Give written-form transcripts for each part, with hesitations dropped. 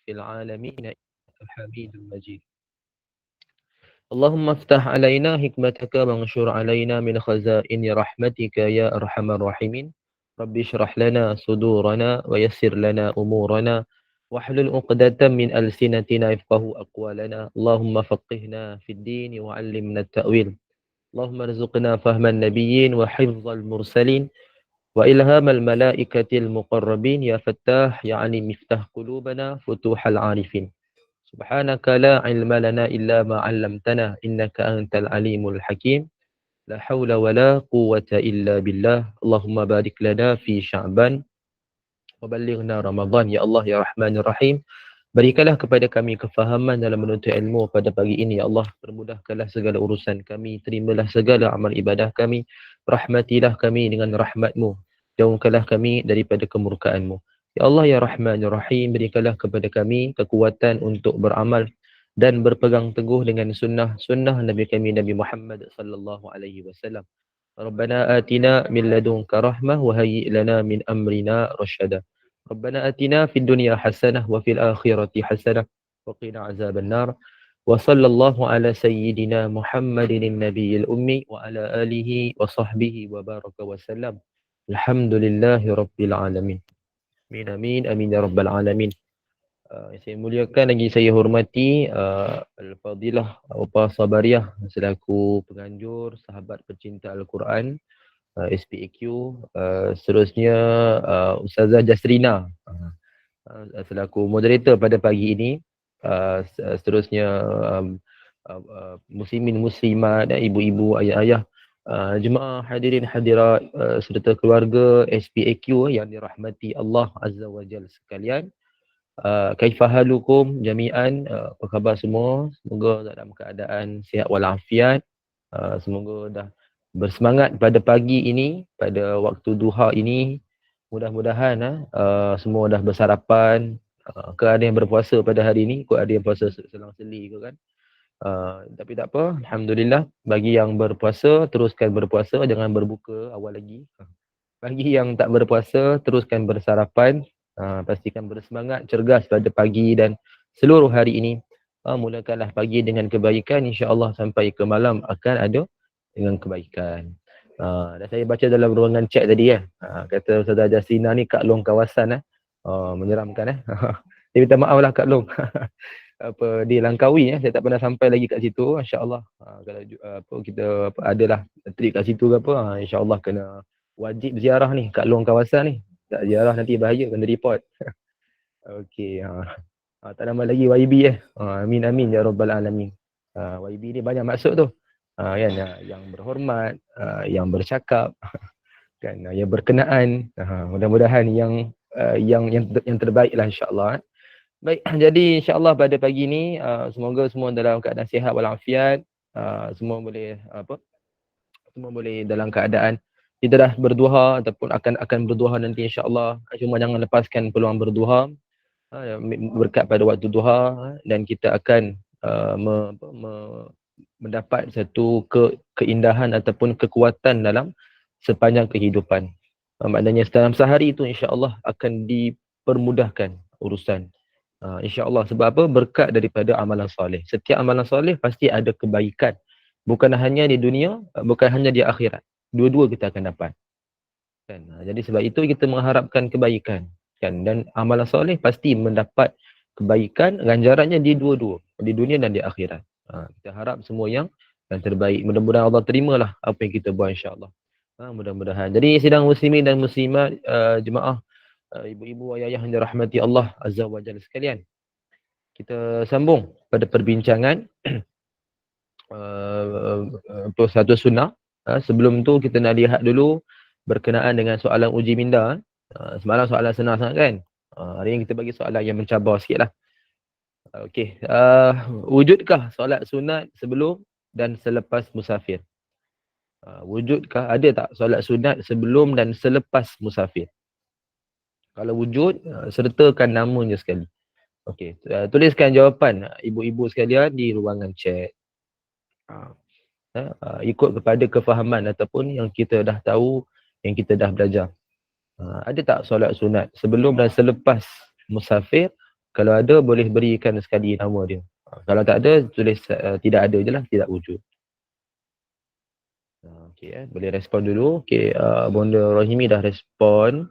fil alamin innaka Hamidum Majid. Allahumma aftah alaina hikmataka wanshur alaina min khazaini rahmatika ya arhamar rahimin. Rabbi shrah lana sudurana wa yassir lana umurana wahlul 'uqdatam min alsinatina yafqahu aqwalana. Allahumma faqihna fid din wa 'allimna at-ta'wil. Allahumma rzuqna fahman nabiyyin wa hifdzal mursalin wa ilhamal malaikatil muqarrabin ya fattah ya alim miftah qulubana futuhal arifin. Subhanaka la ilma lana illa ma 'allamtana innaka antal alimul hakim. La haula wa la quwwata illa billah. Allahumma barik lana fi Sya'ban wa ballighna Ramadan ya Allah ya Rahmanir Rahim. Berikanlah kepada kami kefahaman dalam menuntut ilmu pada pagi ini ya Allah. Permudahkanlah segala urusan kami, terimalah segala amal ibadah kami, rahmatilah kami dengan rahmat-Mu. Jauhkanlah kami daripada kemurkaan-Mu. Ya Allah ya Rahmanir Rahim, berikanlah kepada kami kekuatan untuk beramal dan berpegang teguh dengan sunnah Nabi kami Nabi Muhammad sallallahu alaihi wasallam. Rabbana atina min ladunka rahmah wa hayyi lana min amrina rasyada. Rabbana atina fid dunya hasanah wa fil akhirati hasanah wa qina azaban nar. Wa sallallahu ala sayyidina Muhammadin nabiyil ummi wa ala alihi wa sahbihi wa baraka wa sallam. Alhamdulillahi rabbil alamin. Amin amin amin ya rabbal alamin. Yang saya muliakan lagi saya hormati Al-Fadilah Upa Sabariah selaku penganjur sahabat pecinta Al-Quran SPAQ, seterusnya Ustazah Jasrina selaku moderator pada pagi ini, seterusnya muslimin muslimat dan ibu-ibu ayah-ayah, jemaah hadirin hadirat serta keluarga SPAQ yang dirahmati Allah Azza wa Jalla sekalian. Kaifahalukum jami'an, apa khabar semua? Semoga dalam keadaan sihat walafiat. Semoga dah bersemangat pada pagi ini, pada waktu duha ini. Mudah-mudahan semua dah bersarapan. Ke ada yang berpuasa pada hari ini, ke ada yang puasa selang-seli ke kan. Tapi tak apa, alhamdulillah. Bagi yang berpuasa, teruskan berpuasa, jangan berbuka awal lagi. Bagi yang tak berpuasa, teruskan bersarapan. Pastikan bersemangat, cergas pada pagi dan seluruh hari ini. Mulakanlah pagi dengan kebaikan, insya-Allah sampai ke malam akan ada dengan kebaikan. Dan saya baca dalam ruangan chat tadi kata Ustazah Jasina ni Kak Long kawasan menyeramkan Dia minta maaf lah Kak Long. Apa di Langkawi saya tak pernah sampai lagi kat situ, insya-Allah. Kalau apa kita adalah trip kat situ ke apa, insya-Allah kena wajib ziarah ni Kak Long kawasan ni. Tak ziarah nanti bahaya kena report. Okey. Tak nama lagi YB Amin amin ya rabbal alamin. YB ni banyak maksud tu. Kan yang berhormat, yang bercakap, kan yang berkenaan. Mudah-mudahan yang terbaiklah insya-Allah. Baik, jadi insya-Allah pada pagi ni semoga semua dalam keadaan sihat walafiat. Semua boleh semua boleh dalam keadaan kita dah berduha ataupun akan berduha nanti insya-Allah. Cuma jangan lepaskan peluang berduha berkat pada waktu duha, dan kita akan mendapat satu keindahan ataupun kekuatan dalam sepanjang kehidupan. Maknanya dalam sehari itu insya-Allah akan dipermudahkan urusan. InsyaAllah. Sebab apa? Berkat daripada amalan soleh. Setiap amalan soleh pasti ada kebaikan. Bukan hanya di dunia, bukan hanya di akhirat. Dua-dua kita akan dapat. Kan? Jadi sebab itu kita mengharapkan kebaikan. Kan? Dan amalan soleh pasti mendapat kebaikan, ganjarannya di dua-dua. Di dunia dan di akhirat. Kita harap semua yang terbaik. Mudah-mudahan Allah terimalah apa yang kita buat insyaAllah. Mudah-mudahan. Jadi sidang muslimin dan muslimat, jemaah, ibu-ibu, ayah yang dirahmati Allah Azza wa Jalla sekalian. Kita sambung pada perbincangan satu sunnah. Sebelum tu kita nak lihat dulu berkenaan dengan soalan uji minda. Semalam soalan senang sangat kan? Hari ini kita bagi soalan yang mencabar sikit lah. Okey. Wujudkah solat sunat sebelum dan selepas musafir? Wujudkah, ada tak solat sunat sebelum dan selepas musafir? Kalau wujud, sertakan namanya sekali. Okey, tuliskan jawapan ibu-ibu sekalian di ruangan chat. Ikut kepada kefahaman ataupun yang kita dah tahu, yang kita dah belajar. Ada tak solat sunat sebelum dan selepas musafir Kalau ada boleh berikan sekali nama dia. Kalau tak ada tulis tidak ada je lah, tidak wujud. Okey, boleh respon dulu. Okey, Bonda Rohimi dah respon.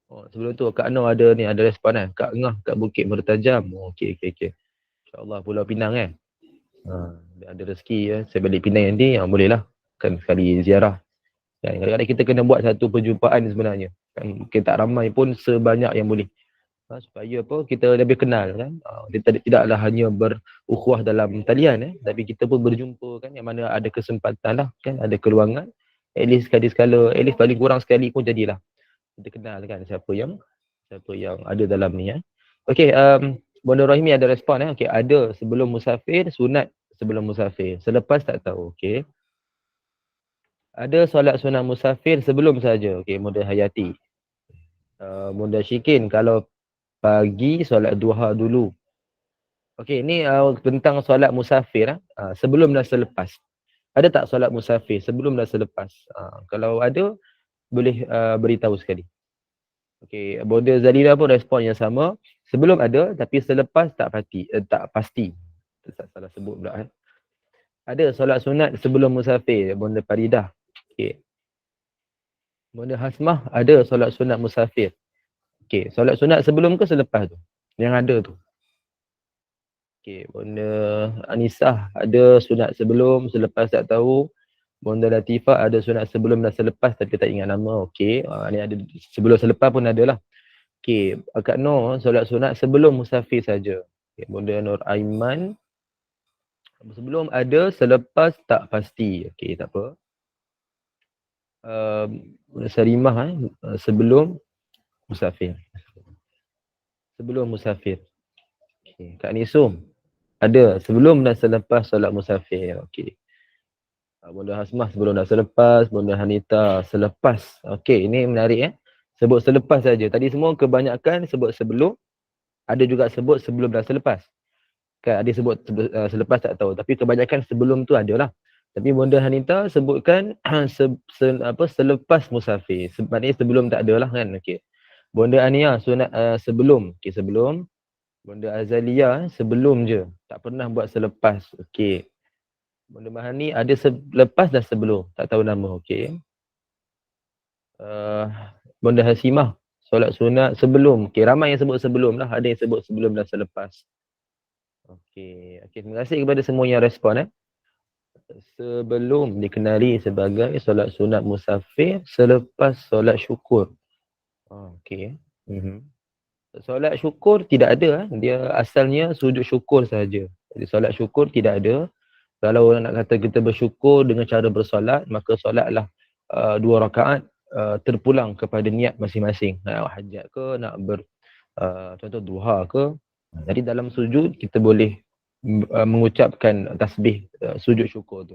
Oh, sebelum tu Kak Noh ada respon kan. Kak Ngah kat Bukit Mertajam. Oh, okey. InsyaAllah Pulau Pinang kan. Ada rezeki ya. Saya balik Pinang nanti, boleh lah. Kan sekali ziarah. Dan kadang-kadang kita kena buat satu perjumpaan sebenarnya. Kan, kita tak ramai pun sebanyak yang boleh. Supaya apa, kita lebih kenal kan. Kita tidaklah hanya berukhuwah dalam talian tapi kita pun berjumpa kan, yang mana ada kesempatan lah kan, ada keluangan. At least sekali-sekala, at least paling kurang sekali pun jadilah. Kita kenal kan siapa yang ada dalam ni Okey, Bonda Rahimi ada respon Okey, ada sebelum musafir, sunat sebelum musafir. Selepas tak tahu. Okey. Ada solat sunat musafir sebelum saja. Okey, Bonda Hayati. Bonda Syikin, kalau pagi solat duha dulu. Okey, ni tentang solat musafir sebelum dan selepas. Ada tak solat musafir sebelum dan selepas? Kalau ada, boleh beritahu sekali. Okey, Bonda Zalila pun respon yang sama. Sebelum ada, tapi selepas tak pasti. Salah sebut pula Ada solat sunat sebelum musafir, Bonda Faridah. Okey. Bonda Hasmah, ada solat sunat musafir. Okey, solat sunat sebelum ke selepas tu? Yang ada tu. Okey, Bonda Anisah ada sunat sebelum, selepas tak tahu. Bonda Latifah ada sunat sebelum dan selepas tapi tak ingat nama. Okey, ni ada sebelum selepas pun ada lah. Okey, Kak Noh solat sunat sebelum musafir saja. Okay, Bonda Nur Aiman sebelum ada, selepas tak pasti. Okey, tak apa. Bonda Sarimah sebelum musafir. Sebelum musafir. Okay. Kak Nisum ada sebelum dan selepas solat musafir. Okey. Bonda Hasmah sebelum dan selepas, Bonda Hanita selepas. Okey, ini menarik Sebut selepas saja. Tadi semua kebanyakan sebut sebelum, ada juga sebut sebelum dan selepas. Kan ada sebut selepas tak tahu, tapi kebanyakan sebelum tu adalah. Tapi Bonda Hanita sebutkan selepas musafir. Maknanya sebelum tak adalah kan. Okey. Bonda Ania sunat sebelum. Okey, sebelum. Bonda Azalia sebelum je. Tak pernah buat selepas. Okey. Bonda Mahani ada selepas dan sebelum. Tak tahu nama. Okey. Bonda Hasimah solat sunat sebelum. Okey, ramai yang sebut sebelum lah. Ada yang sebut sebelum dan selepas. Okey. Terima kasih kepada semua yang respon Sebelum dikenali sebagai solat sunat musafir, selepas solat syukur. Okey. Solat syukur tidak ada. Dia asalnya sujud syukur saja. Jadi solat syukur tidak ada. Kalau nak kata kita bersyukur dengan cara bersolat, maka solatlah 2 rakaat terpulang kepada niat masing-masing. Nak hajat ke, nak contoh duha ke. Jadi dalam sujud kita boleh mengucapkan tasbih sujud syukur tu.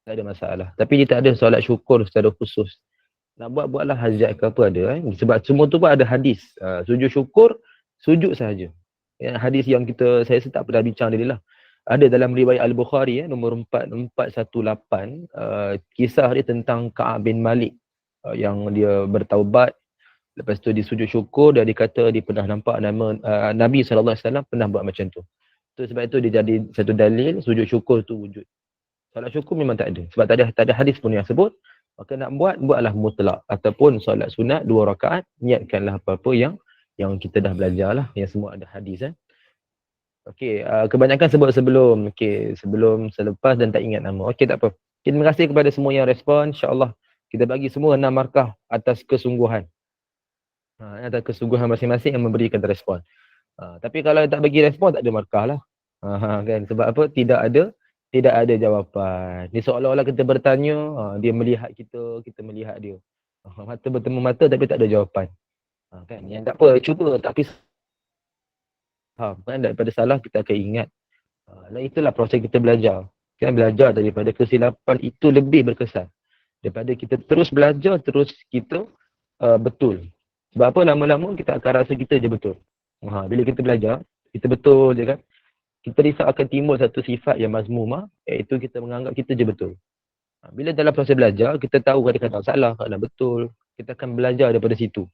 Tak ada masalah. Tapi dia tak ada solat syukur secara khusus. Nak buatlah hajat ke apa ada Sebab semua tu pun ada hadis. Sujud syukur, sujud sahaja. Hadis yang saya tak pernah bincang tadi lah. Ada dalam riwayat Al-Bukhari nombor 4418, kisah dia tentang Ka'ab bin Malik yang dia bertaubat, lepas tu dia sujud syukur, dia dikata dia pernah nampak nama Nabi SAW pernah buat macam tu. Sebab itu dia jadi satu dalil sujud syukur tu wujud. Solat syukur memang tak ada. Sebab tak ada hadis pun yang sebut. Maka nak buatlah mutlak. Ataupun solat sunat 2 rakaat, niatkanlah apa-apa yang kita dah belajar lah. Yang semua ada hadis Okey, kebanyakan sebut sebelum. Okey, sebelum, selepas dan tak ingat nama. Okey, tak apa. Okay, terima kasih kepada semua yang respon. InsyaAllah kita bagi semua 6 markah atas kesungguhan. Atas kesungguhan masing-masing yang memberikan respon. Tapi kalau tak bagi respon, tak ada markah lah. Kan? Sebab apa? Tidak ada jawapan. Ni seolah-olah kita bertanya, dia melihat kita, kita melihat dia. Mata bertemu mata tapi tak ada jawapan. Kan? Yang tak apa, cuba tapi kan daripada salah kita akan ingat. Dan itulah proses kita belajar. Kan belajar daripada kesilapan itu lebih berkesan. Daripada kita terus belajar, terus kita betul. Sebab apa lama-lama kita akan rasa kita je betul. Bila kita belajar, kita betul je kan. Kita risau akan timbul satu sifat yang mazmumah, iaitu kita menganggap kita je betul. Bila dalam proses belajar, kita tahu kadang-kadang salah, kadang betul. Kita akan belajar daripada situ.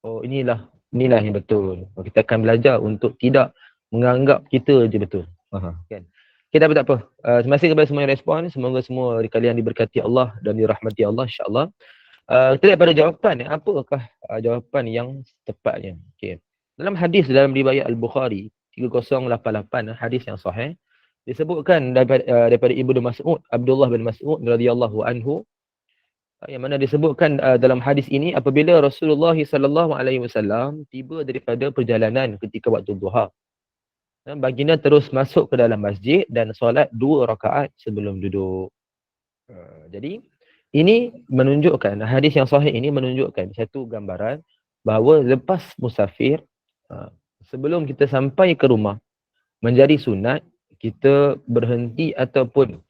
Oh, inilah yang betul. Kita akan belajar untuk tidak menganggap kita je betul. Kan? Okay, tak apa. Terima kasih kepada semua yang respon. Semoga semua kalian diberkati Allah dan dirahmati Allah, insya-Allah. Kita lihat pada jawapan. Apakah jawapan yang tepatnya? Okay. Dalam hadis dalam riwayat Al-Bukhari 3088, hadis yang sahih, disebutkan daripada Ibnu Mas'ud, Abdullah bin Mas'ud radhiyallahu anhu, yang mana disebutkan dalam hadis ini, apabila Rasulullah sallallahu alaihi wasallam tiba daripada perjalanan ketika waktu duha, baginda terus masuk ke dalam masjid dan solat 2 rakaat sebelum duduk. Jadi ini menunjukkan, hadis yang sahih ini menunjukkan satu gambaran bahawa lepas musafir, sebelum kita sampai ke rumah, menjadi sunat kita berhenti ataupun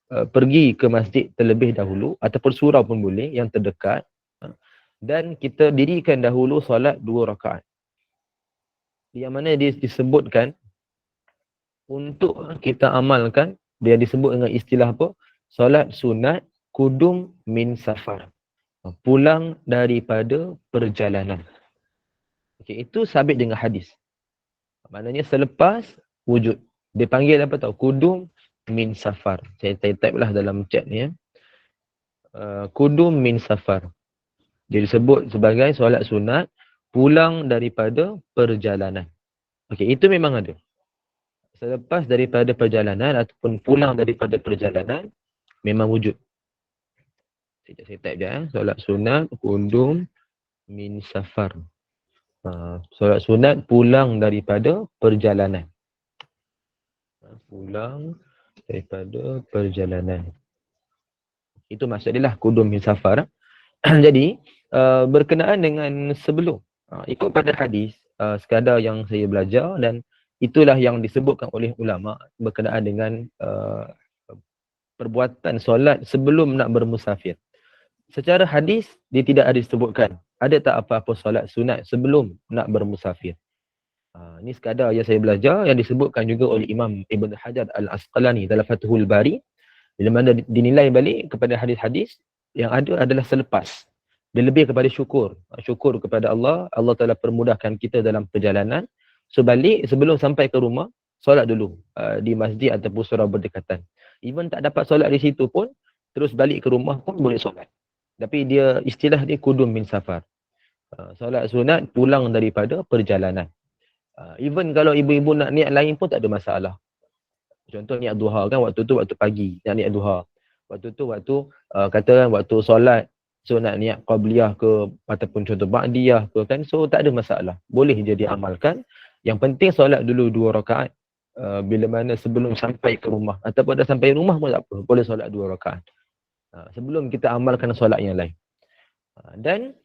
pergi ke masjid terlebih dahulu ataupun surau pun boleh yang terdekat, dan kita dirikan dahulu solat 2 rakaat. Yang mana disebutkan untuk kita amalkan, dia disebut dengan istilah apa? Solat sunat kudum min safar. Pulang daripada perjalanan. Okey, itu sabit dengan hadis. Maknanya selepas wujud. Dia panggil apa tahu? Kudum min safar. Saya type lah dalam chat ni ya. Kudum min safar. Dia disebut sebagai solat sunat pulang daripada perjalanan. Okey, itu memang ada. Selepas daripada perjalanan ataupun pulang daripada perjalanan, memang wujud. Saya type je. Solat sunat kudum min safar. Solat sunat pulang daripada perjalanan. Pulang daripada perjalanan. Itu maksud dia lah, kudum min safar. Jadi, berkenaan dengan sebelum, ikut pada hadis, sekadar yang saya belajar, dan itulah yang disebutkan oleh ulama berkenaan dengan perbuatan solat sebelum nak bermusafir. Secara hadis, dia tidak ada disebutkan ada tak apa-apa solat sunat sebelum nak bermusafir. Ini sekadar yang saya belajar, yang disebutkan juga oleh Imam Ibn Hajar Al-Asqalani dalam Fathul Bari, bila mana dinilai balik kepada hadis-hadis yang ada adalah selepas. Dia lebih kepada syukur. Syukur kepada Allah. Allah Ta'ala permudahkan kita dalam perjalanan. So balik, sebelum sampai ke rumah, solat dulu di masjid ataupun surau berdekatan. Even tak dapat solat di situ pun, terus balik ke rumah pun boleh solat. Tapi dia, istilah dia kudum min safar. Solat sunat pulang daripada perjalanan. Even kalau ibu-ibu nak niat lain pun tak ada masalah. Contoh niat duha kan, waktu tu waktu pagi nak niat duha. Waktu tu katakan waktu solat, so nak niat qabliyah ke ataupun contoh ba'diyah ke kan, so tak ada masalah. Boleh je diamalkan. Yang penting solat dulu 2 rakaat bila mana sebelum sampai ke rumah, ataupun dah sampai rumah pun tak apa, boleh solat 2 rakaat. Sebelum kita amalkan solat yang lain. Dan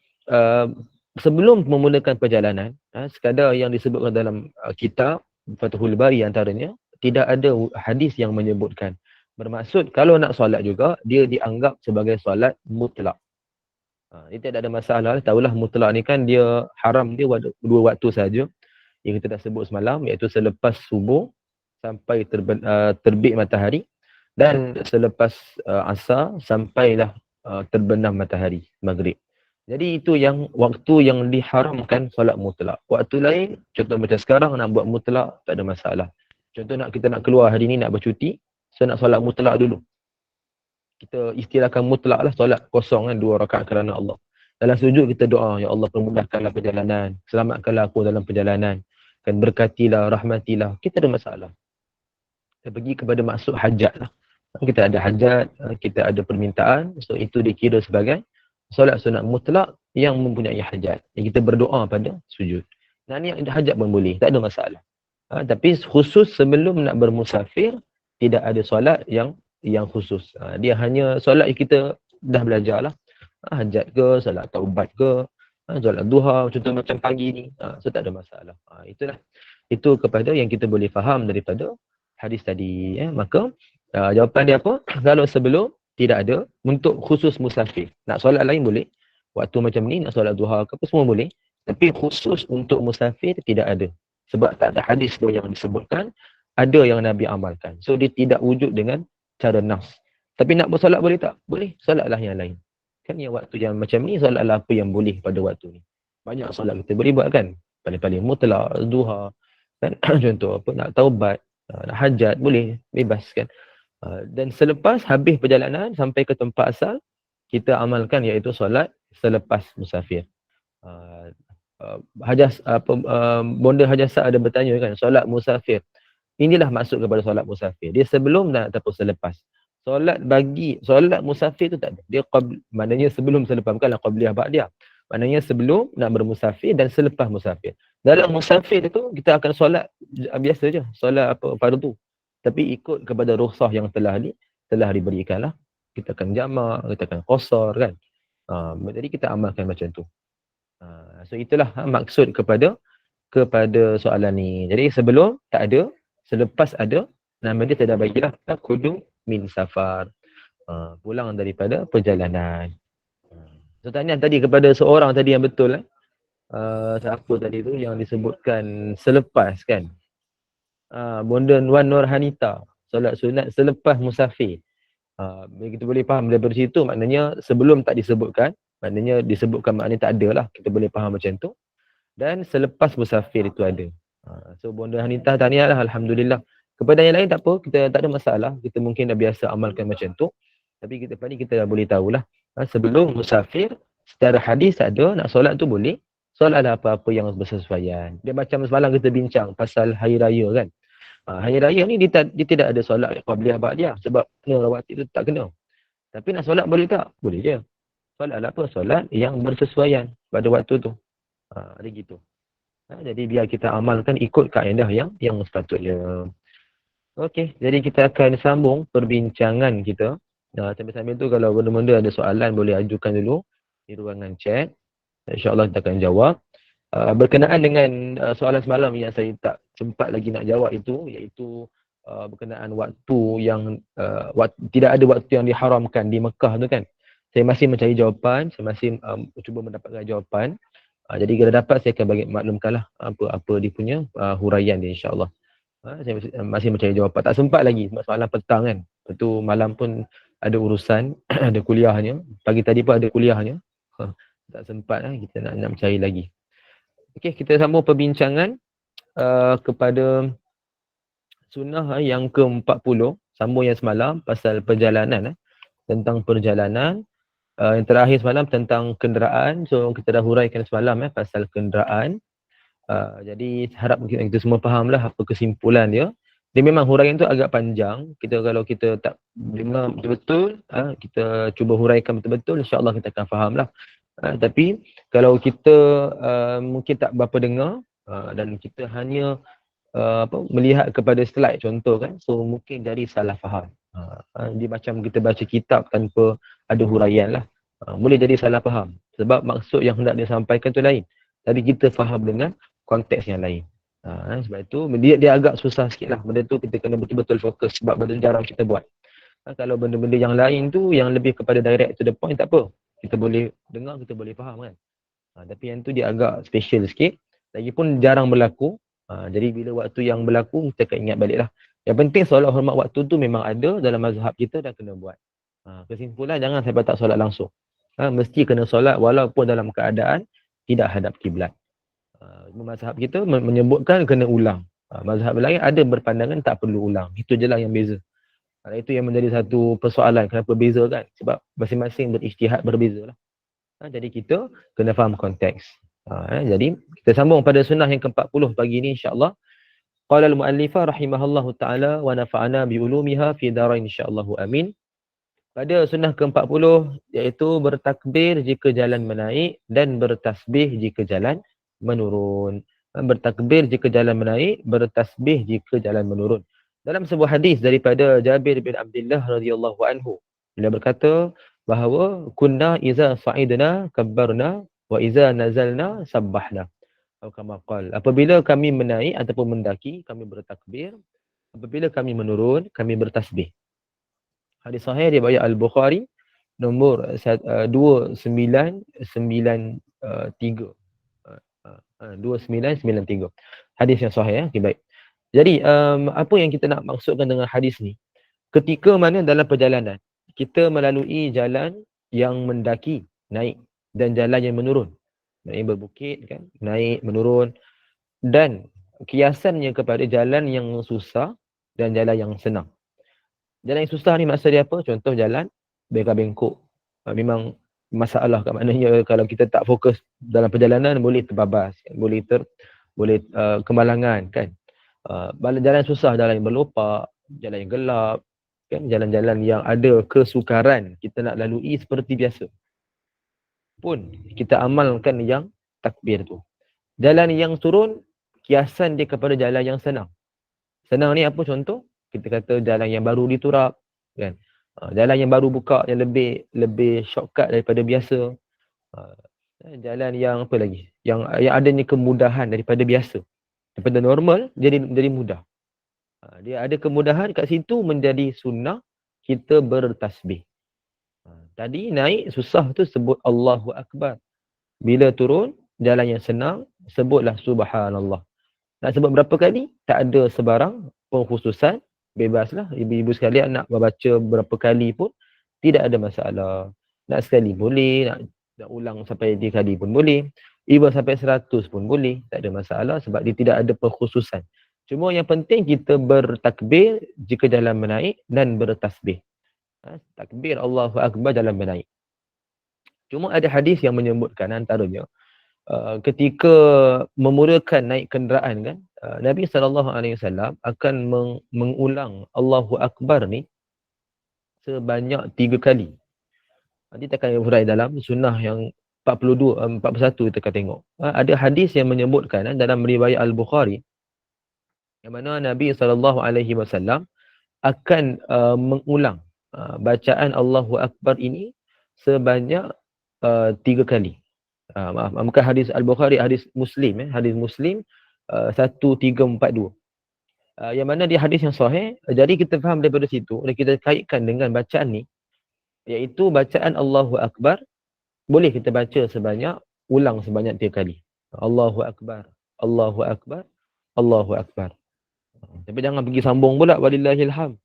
sebelum memulakan perjalanan, sekadar yang disebutkan dalam kitab Fathul Bari antaranya, tidak ada hadis yang menyebutkan. Bermaksud kalau nak solat juga, dia dianggap sebagai solat mutlak. Dia tidak ada masalah. Tahulah mutlak ni kan dia haram, dia 2 waktu saja yang kita dah sebut semalam, iaitu selepas subuh sampai terbit matahari, dan selepas asar sampailah terbenam matahari maghrib. Jadi itu yang waktu yang diharamkan solat mutlak. Waktu lain, contoh macam sekarang nak buat mutlak, tak ada masalah. Contoh kita nak keluar hari ni, nak bercuti, so nak solat mutlak dulu. Kita istilahkan mutlak lah, solat kosong kan, 2 rakaat kerana Allah. Dalam sujud kita doa, ya Allah permudahkanlah perjalanan, selamatkanlah aku dalam perjalanan, kan berkatilah, rahmatilah. Kita ada masalah. Kita pergi kepada maksud hajat lah. Kita ada hajat, kita ada permintaan, so itu dikira sebagai solat sunat mutlak yang mempunyai hajat. Yang kita berdoa pada sujud. Nak niat hajat pun boleh, tak ada masalah. Tapi khusus sebelum nak bermusafir, tidak ada solat yang khusus. Dia hanya solat yang kita dah belajar lah. Hajat ke, solat taubat ke, solat duha, contoh macam pagi ni. So tak ada masalah. Itulah. Itu kepada yang kita boleh faham daripada hadis tadi. Maka jawapan dia apa? Kalau sebelum, tidak ada. Untuk khusus musafir. Nak solat lain boleh. Waktu macam ni, nak solat duha ke apa, semua boleh. Tapi khusus untuk musafir, tidak ada. Sebab tak ada hadis yang disebutkan, ada yang Nabi amalkan. So dia tidak wujud dengan cara nas. Tapi nak bersolat boleh tak? Boleh. Solatlah yang lain. Kan yang waktu yang macam ni, solatlah apa yang boleh pada waktu ni. Banyak solat kita boleh buat kan. Paling-paling mutlak, duha, kan? Contoh apa, nak taubat, nak hajat, boleh, bebas kan. Dan selepas habis perjalanan sampai ke tempat asal, kita amalkan iaitu solat selepas musafir. Bonda Hajasa ada bertanya kan, solat musafir. Inilah maksud kepada solat musafir. Dia sebelum dan ataupun selepas. Solat musafir tu tak ada. Dia maknanya sebelum selepas, bukanlah qabliyah ba'diyah. Maknanya sebelum nak bermusafir dan selepas musafir. Dalam musafir itu kita akan solat biasa je, solat apa fardu. Tapi ikut kepada rukhsah yang telah diberikanlah. Kita akan jamak, kita akan qasar kan. Jadi kita amalkan macam tu. So itulah maksud kepada soalan ni. Jadi sebelum tak ada, selepas ada, nama dia tidak bagilah kudu min safar. Pulang daripada perjalanan. So tanya tadi kepada seorang tadi yang betul siapa tadi tu yang disebutkan selepas kan. Bonda Wan Nurhanita, solat sunat selepas musafir. Kita boleh faham daripada situ, maknanya sebelum tak disebutkan, maknanya disebutkan maknanya tak ada lah. Kita boleh faham macam tu. Dan selepas musafir itu ada. So Bonda Hanita tahniah lah, alhamdulillah. Kepada yang lain tak apa, kita tak ada masalah. Kita mungkin dah biasa amalkan macam tu. Tapi kita dah boleh tahulah. Sebelum musafir, secara hadis ada, nak solat tu boleh. Solatlah apa-apa yang bersesuaian. Dia macam semalam kita bincang pasal hari raya kan. Hari raya ni dia tidak ada solat qabliyah ba'diyah sebab kena rawatib tu tak kena. Tapi nak solat boleh tak? Boleh je. Solatlah apa? Solat yang bersesuaian pada waktu tu. Ada gitu. Jadi biar kita amalkan ikut kaedah yang sepatutnya. Okey, jadi kita akan sambung perbincangan kita. Sambil-sambil tu kalau benda-benda ada soalan boleh ajukan dulu di ruangan chat. InsyaAllah kita akan jawab. Berkenaan dengan soalan semalam yang saya tak sempat lagi nak jawab itu, iaitu berkenaan waktu yang tidak ada waktu yang diharamkan di Mekah tu kan. Saya masih mencari jawapan, saya masih cuba mendapatkan jawapan. Jadi kalau dapat saya akan bagi maklumkanlah apa dia punya huraian dia insya-Allah. Saya masih mencari jawapan. Tak sempat lagi sebab semalam petang kan. Lepas tu malam pun ada urusan, ada kuliahnya. Pagi tadi pun ada kuliahnya. Tak sempat kita nak mencari lagi. Okey, kita sambung perbincangan kepada sunnah yang ke-40, sambung yang semalam pasal perjalanan tentang perjalanan. Yang terakhir semalam tentang kenderaan. So kita dah huraikan semalam pasal kenderaan. Jadi harap kita semua fahamlah apa kesimpulan dia. Dia memang huraian tu agak panjang. Kalau kita tak dengar betul-betul, kita cuba huraikan betul-betul, insya-Allah kita akan fahamlah. Tapi kalau kita mungkin tak berapa dengar dan kita hanya melihat kepada slide contoh kan, so mungkin jadi salah faham. Dia macam kita baca kitab tanpa ada huraian lah. Boleh jadi salah faham sebab maksud yang hendak dia sampaikan tu lain, tapi kita faham dengan konteks yang lain. Sebab itu dia agak susah sikit lah. Benda tu kita kena betul-betul fokus sebab benda jarang kita buat. Kalau benda-benda yang lain tu yang lebih kepada direct to the point, tak apa, kita boleh dengar, kita boleh faham kan. Tapi yang tu dia agak special sikit, lagipun jarang berlaku. Jadi bila waktu yang berlaku, kita akan ingat balik lah. Yang penting solat hormat waktu tu memang ada dalam mazhab kita dan kena buat. Kesimpulan, jangan sampai tak solat langsung. Mesti kena solat walaupun dalam keadaan tidak hadap kiblat. Mazhab kita menyebutkan kena ulang. Mazhab lain ada berpandangan tak perlu ulang. Itu je lah yang beza. Itu yang menjadi satu persoalan, kenapa beza kan? Sebab masing-masing berijtihad berbeza lah. Jadi kita kena faham konteks. Jadi kita sambung pada sunnah yang ke-40 pagi ni insya-Allah. Qala al-mu'allifah rahimahallahu taala wa nafa'ana bi ulumiha fi darain insyaallah amin. Pada sunnah ke-40 iaitu bertakbir jika jalan menaik dan bertasbih jika jalan menurun. Bertakbir jika jalan menaik, bertasbih jika jalan menurun. Dalam sebuah hadis daripada Jabir bin Abdullah radhiyallahu anhu, beliau berkata bahawa kunna iza sa'idna kabbarna wa iza nazalna sabbahna. Atau kama qala, apabila kami menaik ataupun mendaki, kami bertakbir. Apabila kami menurun, kami bertasbih. Hadis sahih riwayat Al-Bukhari nombor 2993. 2993. Hadis yang sahih okay, baik. Jadi apa yang kita nak maksudkan dengan hadis ni? Ketika mana dalam perjalanan kita melalui jalan yang mendaki, naik dan jalan yang menurun. naik berbukit kan, naik menurun, dan kiasannya kepada jalan yang susah dan jalan yang senang. Jalan yang susah ni maksud dia apa? Contoh jalan bengkok-bengkok. Memang masalah kat maknanya kalau kita tak fokus dalam perjalanan boleh terbabas, kan? boleh kemalangan kan. Jalan susah, jalan yang berlopak, jalan yang gelap, kan, jalan-jalan yang ada kesukaran kita nak lalui seperti biasa. Pun kita amalkan yang takbir tu. Jalan yang turun, kiasan dia kepada jalan yang senang. Senang ni apa contoh? Kita kata jalan yang baru diturap, kan? Jalan yang baru buka yang lebih shortcut daripada biasa. Jalan yang apa lagi? Yang adanya kemudahan daripada biasa. Daripada normal jadi mudah. Dia ada kemudahan kat situ menjadi sunnah kita bertasbih. Tadi naik susah tu sebut Allahu Akbar. Bila turun jalan yang senang sebutlah subhanallah. Nak sebut berapa kali? Tak ada sebarang pengkhususan, bebaslah. Ibu-ibu sekalian nak membaca berapa kali pun tidak ada masalah. Nak sekali boleh, nak ulang sampai 3 kali pun boleh. Even sampai 100 pun boleh, tak ada masalah sebab dia tidak ada pengkhususan. Cuma yang penting kita bertakbir jika jalan menaik dan bertasbih. Takbir Allahu Akbar jalan menaik. Cuma ada hadis yang menyebutkan antaranya ketika memulakan naik kenderaan kan, Nabi SAW akan mengulang Allahu Akbar ni sebanyak 3 kali. Nanti kita akan hurai dalam sunnah yang 41 kita akan tengok. Ada hadis yang menyebutkan dalam riwayat Al-Bukhari yang mana Nabi SAW akan mengulang bacaan Allahu Akbar ini sebanyak 3 kali. Bukan hadis Al-Bukhari, hadis Muslim. Hadis Muslim 1342. Yang mana dia hadis yang sahih. Jadi kita faham daripada situ, dan kita kaitkan dengan bacaan ni, iaitu bacaan Allahu Akbar, boleh kita baca ulang sebanyak 3 kali. Allahu Akbar, Allahu Akbar, Allahu Akbar. Tapi jangan pergi sambung pula, walillahilham.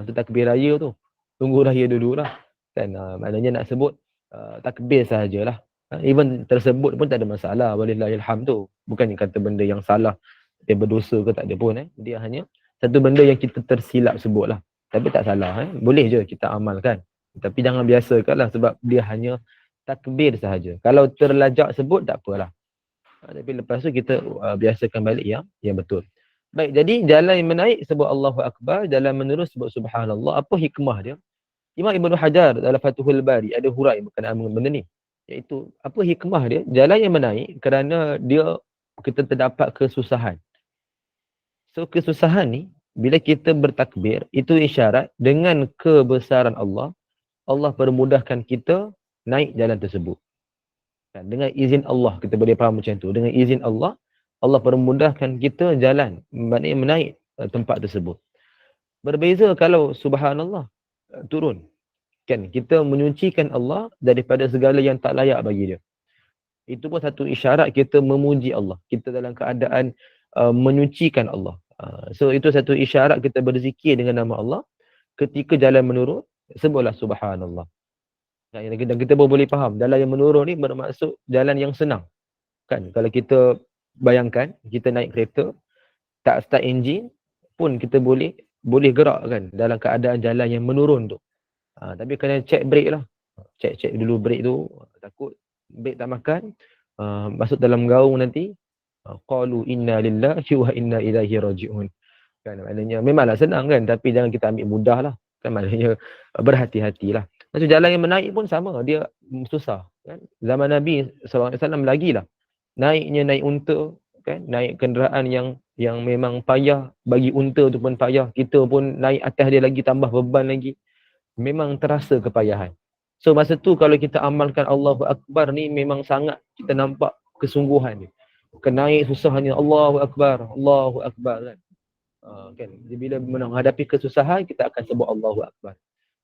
Itu takbir raya tu. Tunggu raya dululah. Kan, maknanya nak sebut takbir sahajalah. Even tersebut pun tak ada masalah, walillahilham tu. Bukan kata benda yang salah, dia berdosa ke tak ada pun. Dia hanya satu benda yang kita tersilap sebutlah. Tapi tak salah. Boleh je kita amalkan. Tapi jangan biasakanlah sebab dia hanya takbir sahaja. Kalau terlajak sebut tak apalah. Tapi lepas tu kita biasakan balik yang betul. Baik, jadi jalan yang menaik sebut Allahu Akbar, jalan menurun sebut subhanallah. Apa hikmah dia? Imam Ibn Hajar dalam Fathul Bari ada hurai berkenaan dengan benda ni. Iaitu apa hikmah dia? Jalan yang menaik kerana kita terdapat kesusahan. So kesusahan ni bila kita bertakbir itu isyarat dengan kebesaran Allah, Allah permudahkan kita naik jalan tersebut. Dengan izin Allah kita boleh faham macam tu. Dengan izin Allah, Allah permudahkan kita jalan, maknanya menaik tempat tersebut. Berbeza kalau subhanallah turun. Kan kita menyucikan Allah daripada segala yang tak layak bagi dia. Itu pun satu isyarat kita memuji Allah. Kita dalam keadaan menyucikan Allah. So itu satu isyarat kita berzikir dengan nama Allah. Ketika jalan menurun, sebutlah subhanallah. Dan kita pun boleh faham, jalan yang menurun ni bermaksud jalan yang senang. Kan kalau kita bayangkan kita naik kereta, tak start enjin pun kita boleh gerak kan dalam keadaan jalan yang menurun tu. Tapi kena check brake lah. Check dulu brake tu. Takut brake tak makan, masuk dalam gaung nanti. Qalu inna lillahi wa inna ilaihi raji'un. Kan maknanya memanglah senang kan, tapi jangan kita ambil mudah lah. Kan maknanya berhati-hatilah. Macam jalan yang menaik pun sama, dia susah kan. Zaman Nabi SAW lagi lah. Naik unta kan, naik kenderaan yang memang payah, bagi unta tu pun payah, kita pun naik atas dia lagi tambah beban lagi, memang terasa kepayahan. So masa tu kalau kita amalkan Allahu Akbar ni memang sangat kita nampak kesungguhan dia. Naik susahnya Allahu Akbar kan. Kan bila menghadapi kesusahan kita akan sebut Allahu Akbar.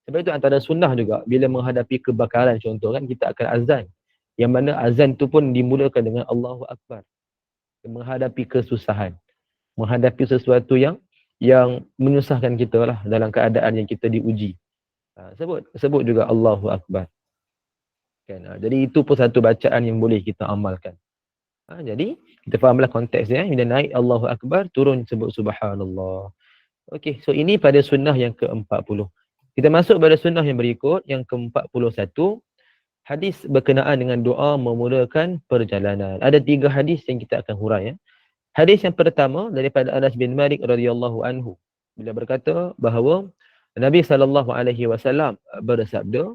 Sebab itu antara sunnah juga bila menghadapi kebakaran contoh kan, kita akan azan. Yang mana azan tu pun dimulakan dengan Allahu Akbar. Menghadapi kesusahan, menghadapi sesuatu yang menyusahkan kita lah dalam keadaan yang kita diuji. Sebut juga Allahu Akbar. Kan? Jadi itu pun satu bacaan yang boleh kita amalkan. Jadi kita fahamlah konteksnya. Bila naik Allahu Akbar, turun sebut Subhanallah. Okey, so ini pada sunnah yang ke-40. Kita masuk pada sunnah yang berikut, yang ke-41. Hadis berkenaan dengan doa memulakan perjalanan. Ada 3 hadis yang kita akan hurai. Hadis yang pertama daripada Anas bin Malik radhiyallahu anhu. Bila berkata bahawa Nabi SAW bersabda,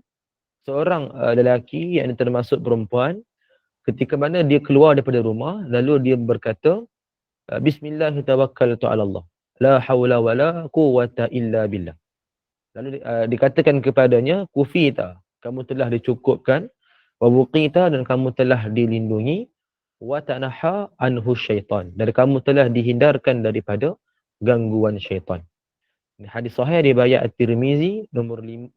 seorang lelaki yang termasuk perempuan, ketika mana dia keluar daripada rumah, lalu dia berkata, Bismillahirrahmanirrahim. La hawla wa la quwwata illa billah. Lalu dikatakan kepadanya, kufita, kamu telah dicukupkan, wa wuqita, dan kamu telah dilindungi, wa tanaha anhu syaitan, dan kamu telah dihindarkan daripada gangguan syaitan. Ini hadis sahih riwayat At-Tirmizi nombor 5,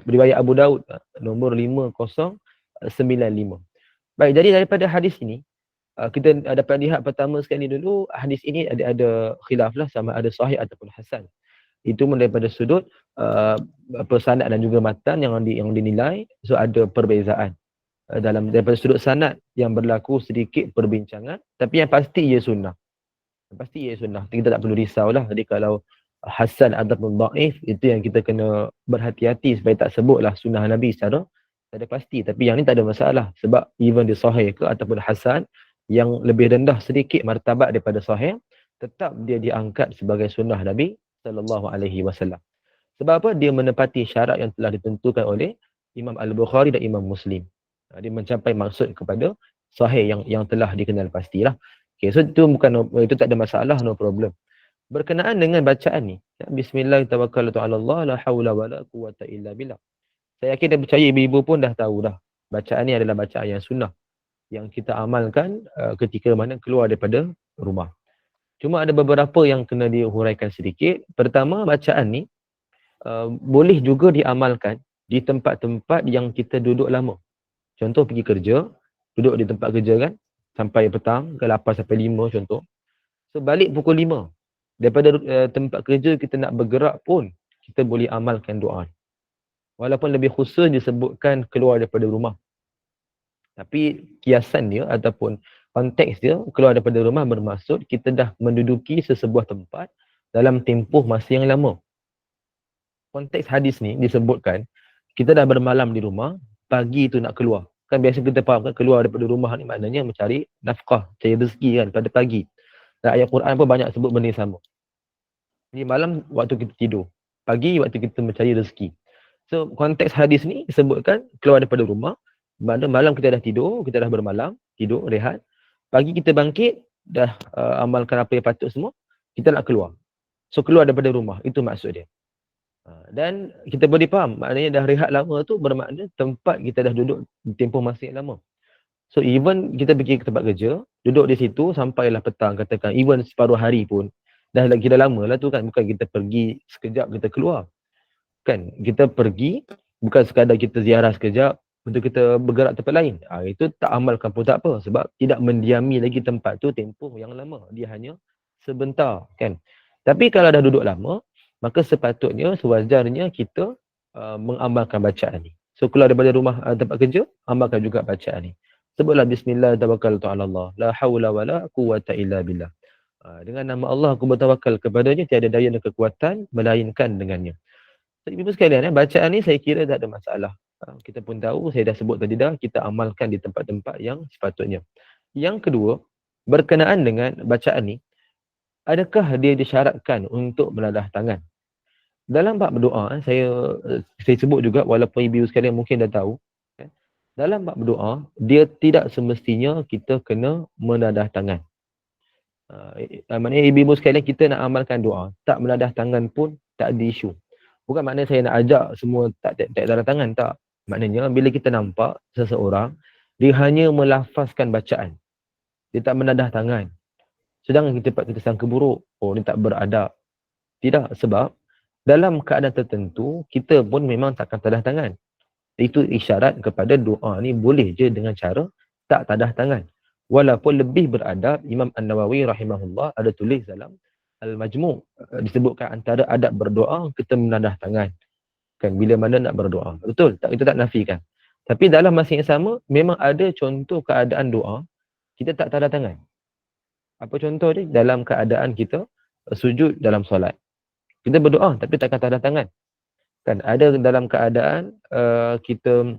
riwayat Abu Daud nombor 5095. Baik, jadi daripada hadis ini kita dapat lihat pertama sekali dulu, hadis ini ada khilaf lah sama ada sahih ataupun hasan. Itu daripada sudut sanad dan juga matan yang dinilai, so ada perbezaan. Daripada sudut sanad yang berlaku sedikit perbincangan, tapi yang pasti ia sunnah. Pasti ia sunnah. Kita tak perlu risau lah. Jadi kalau hasan ataupun dhaif, itu yang kita kena berhati-hati supaya tak sebutlah sunnah Nabi secara pasti. Tapi yang ni tak ada masalah. Sebab even dia sahih ke ataupun hasan, yang lebih rendah sedikit martabat daripada sahih, tetap dia diangkat sebagai sunnah Nabi SAW. Sebab apa? Dia menepati syarat yang telah ditentukan oleh Imam Al-Bukhari dan Imam Muslim. Dia mencapai maksud kepada sahih yang telah dikenal pastilah. Okay, so itu tak ada masalah, no problem. Berkenaan dengan bacaan ni, Bismillahirrahmanirrahim, la hawla wa la quwwata illa billah. Saya yakin dan percaya ibu-ibu pun dah tahu dah. Bacaan ni adalah bacaan yang sunnah, yang kita amalkan ketika mana keluar daripada rumah. Cuma ada beberapa yang kena dihuraikan sedikit. Pertama, bacaan ni boleh juga diamalkan di tempat-tempat yang kita duduk lama. Contoh pergi kerja, duduk di tempat kerja kan, sampai petang, ke 8 sampai 5 contoh. So balik pukul 5. Daripada tempat kerja kita nak bergerak pun, kita boleh amalkan doa. Walaupun lebih khusus disebutkan keluar daripada rumah. Tapi kiasan dia ataupun konteks dia, keluar daripada rumah bermaksud kita dah menduduki sesebuah tempat dalam tempoh masa yang lama. Konteks hadis ni disebutkan, kita dah bermalam di rumah, pagi tu nak keluar. Kan biasa kita faham kan, keluar daripada rumah ni maknanya mencari nafkah, cari rezeki kan pada pagi. Dan ayat Quran pun banyak sebut benda yang sama. Jadi malam waktu kita tidur, pagi waktu kita mencari rezeki. So konteks hadis ni disebutkan keluar daripada rumah, malam kita dah tidur, kita dah bermalam, tidur, rehat. Pagi kita bangkit, dah amalkan apa yang patut semua, kita nak keluar. So keluar daripada rumah, itu maksud dia. Dan kita boleh faham, maknanya dah rehat lama tu bermakna tempat kita dah duduk tempoh masa yang lama. So even kita pergi ke tempat kerja, duduk di situ sampailah petang, katakan even separuh hari pun, dah lagi dah lama lah tu kan, bukan kita pergi sekejap kita keluar. Kan, kita pergi, bukan sekadar kita ziarah sekejap, untuk kita bergerak tempat lain. Itu tak amalkan pun tak apa, sebab tidak mendiami lagi tempat tu tempoh yang lama. Dia hanya sebentar kan. Tapi kalau dah duduk lama, maka sepatutnya, sewajarnya kita mengamalkan bacaan ni. So keluar daripada rumah tempat kerja, amalkan juga bacaan ni. Sebutlah Bismillahirrahmanirrahim, la hawla wa la quwwata illa billah. Dengan nama Allah aku bertawakal kepadanya, tiada daya dan kekuatan melainkan dengannya. So, ibu sekalian, bacaan ni saya kira tak ada masalah. Kita pun tahu, saya dah sebut tadi dah, kita amalkan di tempat-tempat yang sepatutnya. Yang kedua, berkenaan dengan bacaan ni, adakah dia disyaratkan untuk meladah tangan? Dalam bab berdoa, saya sebut juga, walaupun ibu sekalian mungkin dah tahu, dalam bab berdoa, dia tidak semestinya kita kena menadah tangan. Maknanya ibu sekalian, kita nak amalkan doa, tak meladah tangan pun tak ada isu. Bukan maknanya saya nak ajak semua tak tanda tangan, tak. Maknanya bila kita nampak seseorang, dia hanya melafazkan bacaan, dia tak menadah tangan, sedang kita sangka buruk, oh dia tak beradab. Tidak, sebab dalam keadaan tertentu, kita pun memang takkan tadah tangan. Itu isyarat kepada doa ni boleh je dengan cara tak tadah tangan. Walaupun lebih beradab, Imam An-Nawawi rahimahullah ada tulis dalam Al-Majmu', disebutkan antara adab berdoa, kita menadah tangan. Kan, bila mana nak berdoa. Betul, kita tak nafikan. Tapi dalam masa yang sama, memang ada contoh keadaan doa, kita tak tanda tangan. Apa contoh dia? Dalam keadaan kita sujud dalam solat. Kita berdoa tapi takkan tanda tangan. Kan ada dalam keadaan kita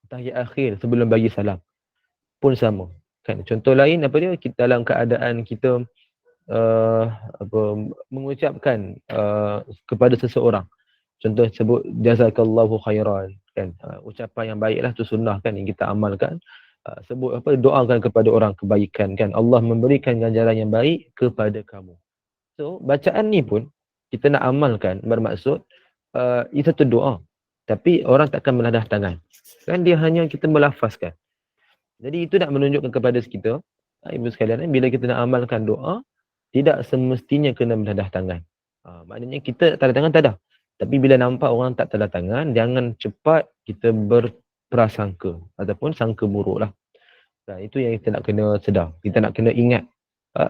tahiyat akhir sebelum bagi salam pun sama. Kan contoh lain apa dia? Kita dalam keadaan kita uh, apa mengucapkan kepada seseorang. Contoh sebut jazakallahu khairan, kan ucapan yang baiklah tu sunnah kan yang kita amalkan. Sebut apa, doakan kepada orang kebaikan, kan Allah memberikan ganjaran yang baik kepada kamu. So bacaan ni pun kita nak amalkan, bermaksud itu satu doa, tapi orang takkan menadah tangan, kan dia hanya kita melafazkan. Jadi itu nak menunjukkan kepada kita, ibu sekalian, bila kita nak amalkan doa, tidak semestinya kena menadah tangan. Maknanya kita tanda tangan tak ada. Tapi bila nampak orang tak tanda tangan, jangan cepat kita berprasangka ataupun sangka buruk lah. Itu yang kita nak kena sedar. Kita nak kena ingat.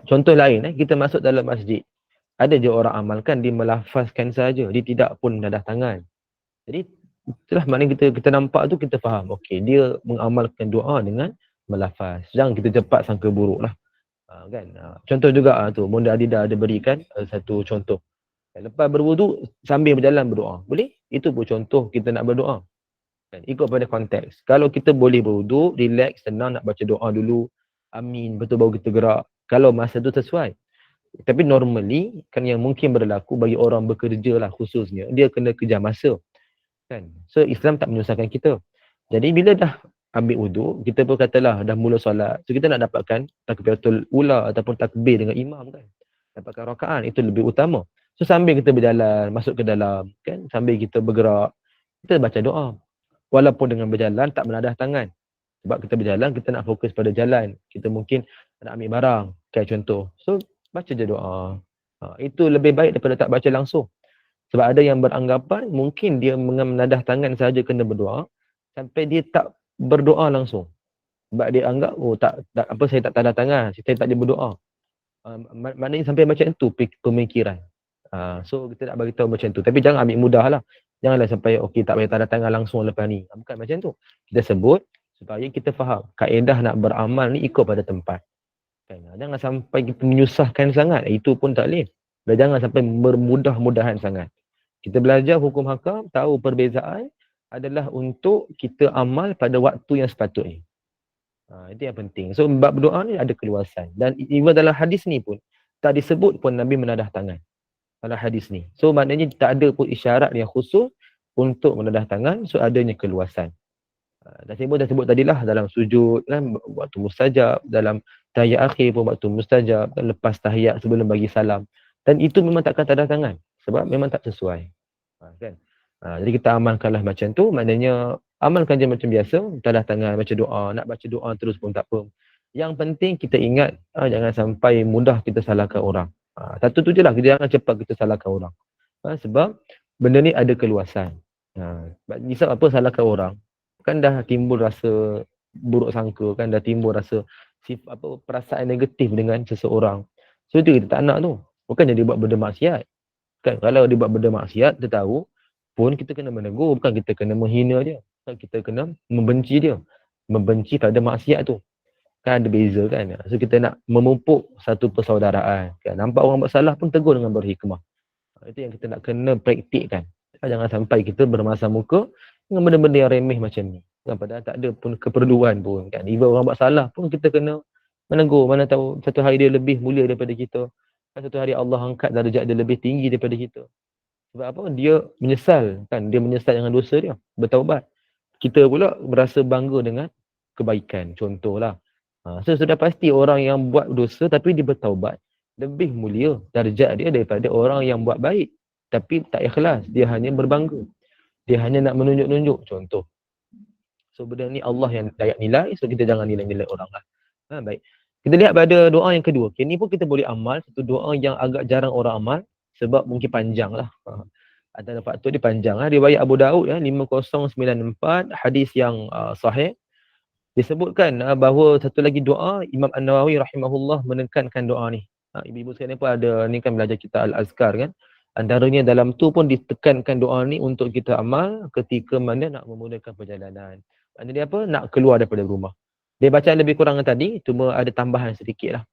Contoh lain, kita masuk dalam masjid. Ada je orang amalkan, dia melafazkan saja. Dia tidak pun menadah tangan. Jadi itulah maknanya kita nampak tu, kita faham. Okey, dia mengamalkan doa dengan melafaz. Jangan kita cepat sangka buruk lah. Kan? Contoh juga tu, Bunda Adida ada berikan satu contoh. Lepas berwudu sambil berjalan berdoa. Boleh? Itu pun contoh kita nak berdoa. Kan? Ikut pada konteks. Kalau kita boleh berwudu, relax, tenang, nak baca doa dulu. Amin. Betul baru kita gerak. Kalau masa tu sesuai. Tapi normally, kan yang mungkin berlaku bagi orang bekerja lah khususnya, dia kena kejar masa. Kan? So Islam tak menyusahkan kita. Jadi bila dah ambil wudu, kita pun katalah dah mula solat. So kita nak dapatkan takbiratul ula ataupun takbir dengan imam kan. Dapatkan rakaat, itu lebih utama. So sambil kita berjalan, masuk ke dalam, kan, sambil kita bergerak, kita baca doa. Walaupun dengan berjalan, tak menadah tangan. Sebab kita berjalan, kita nak fokus pada jalan. Kita mungkin nak ambil barang, kayak contoh. So, baca je doa. Itu lebih baik daripada tak baca langsung. Sebab ada yang beranggapan, mungkin dia menadah tangan saja kena berdoa, sampai dia tak berdoa langsung. Sebab dia anggap, saya tak tanda tangan, saya tak dia berdoa. Maknanya sampai macam tu pemikiran. So kita nak bagi tahu macam tu. Tapi jangan ambil mudah lah. Janganlah sampai tak payah tanda tangan langsung lepas ni. Bukan macam tu. Kita sebut supaya kita faham. Kaedah nak beramal ni ikut pada tempat. Kan? Jangan sampai kita menyusahkan sangat. Itu pun tak boleh. Dan jangan sampai bermudah-mudahan sangat. Kita belajar hukum hakam, tahu perbezaan adalah untuk kita amal pada waktu yang sepatutnya. Itu yang penting. So bab berdoa ni ada keluasan. Dan even dalam hadis ni pun, tak disebut pun Nabi menadah tangan. Dalam hadis ni. So maknanya tak ada pun isyarat yang khusus untuk menadah tangan, so adanya keluasan. Dan saya pun dah sebut tadilah, dalam sujud kan, waktu mustajab, dalam tahiyat akhir pun waktu mustajab, dan lepas tahiyat sebelum bagi salam. Dan itu memang takkan tanda tangan. Sebab memang tak sesuai. Kan? Jadi kita amalkanlah macam tu, maknanya amalkan je macam biasa, tanda tangan, baca doa, nak baca doa terus pun tak apa. Yang penting kita ingat, jangan sampai mudah kita salahkan orang. Satu tu je lah, jangan cepat kita salahkan orang. Sebab benda ni ada keluasan. Sebab apa salahkan orang? Kan dah timbul rasa buruk sangka, kan dah timbul rasa perasaan negatif dengan seseorang. So itu kita tak nak tu. Bukannya dia buat benda maksiat. Kan kalau dia buat benda maksiat, kita tahu pun kita kena menegur, bukan kita kena menghina dia. Kita kena membenci dia. Membenci pada maksiat tu. Kan ada beza kan. So kita nak memupuk satu persaudaraan. Kan? Nampak orang buat salah pun tegur dengan berhikmah. Itu yang kita nak kena praktikkan. Jangan sampai kita bermasa muka dengan benda-benda yang remeh macam ni. Kan? Padahal tak ada pun keperluan pun. Kan? Even orang buat salah pun kita kena menegur. Mana tahu satu hari dia lebih mulia daripada kita. Satu hari Allah angkat darjat dia lebih tinggi daripada kita. Sebab apa? Dia menyesal. Kan? Dia menyesal dengan dosa dia. Bertaubat. Kita pula berasa bangga dengan kebaikan. Contohlah. So sudah pasti orang yang buat dosa tapi dia bertaubat, lebih mulia darjat dia daripada orang yang buat baik tapi tak ikhlas. Dia hanya berbangga. Dia hanya nak menunjuk-nunjuk. Contoh. So benda ni Allah yang layak nilai. So kita jangan nilai-nilai orang lah. Baik. Kita lihat pada doa yang kedua. Okay, ni pun kita boleh amal. Satu doa yang agak jarang orang amal. Sebab mungkin panjang lah. Ada faktor dia panjang lah. Riwayat Abu Daud 5094. Hadis yang sahih. Disebutkan bahawa satu lagi doa, Imam An-Nawawi rahimahullah menekankan doa ni. Ibu-ibu sekalian pun ada, ni kan belajar kita Al-Azkar kan. Antaranya dalam tu pun ditekankan doa ni untuk kita amal ketika mana nak memulakan perjalanan. Maknanya dia apa? Nak keluar daripada rumah. Dia bacaan lebih kurang tadi, cuma ada tambahan sedikit lah.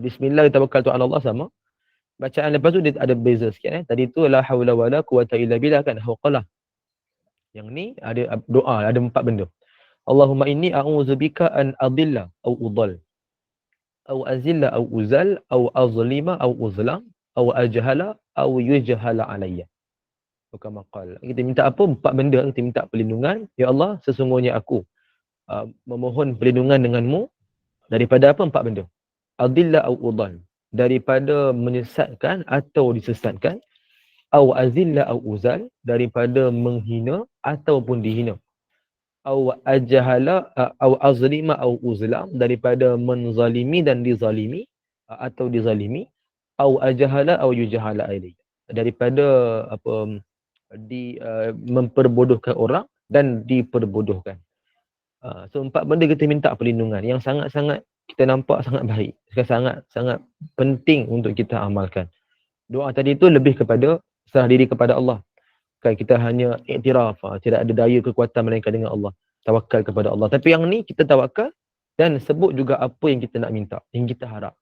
Bismillah tawakkaltu ala Allah sama. Bacaan lepas tu dia ada beza sikit. Tadi tu la haula wala quwata illa billah kan, hauqalah. Yang ni ada doa, ada 4 benda. Allahumma inni a'udzubika an adilla au udall au azilla au uzal au azlima au uzlam au ajhala au yujhala alayya. Bukan maqal. Kita minta apa? 4 benda. Kita minta perlindungan. Ya Allah, sesungguhnya aku memohon perlindungan denganmu daripada apa? 4 benda. Adilla au udall. Daripada menyesatkan atau disesatkan. Au azilla au uzal. Daripada menghina ataupun dihina. Au ajhala au azlima au uzlam, daripada menzalimi dan dizalimi atau dizalimi. Au ajhala au yujhala alayya, daripada apa memperbodohkan orang dan diperbodohkan. So 4 benda kita minta perlindungan yang sangat-sangat kita nampak sangat baik, sangat-sangat penting untuk kita amalkan. Doa tadi tu lebih kepada serah diri kepada Allah. Kan kita hanya iktiraf, tidak ada daya kekuatan melainkan dengan Allah. Tawakal kepada Allah. Tapi yang ni kita tawakal dan sebut juga apa yang kita nak minta, yang kita harap.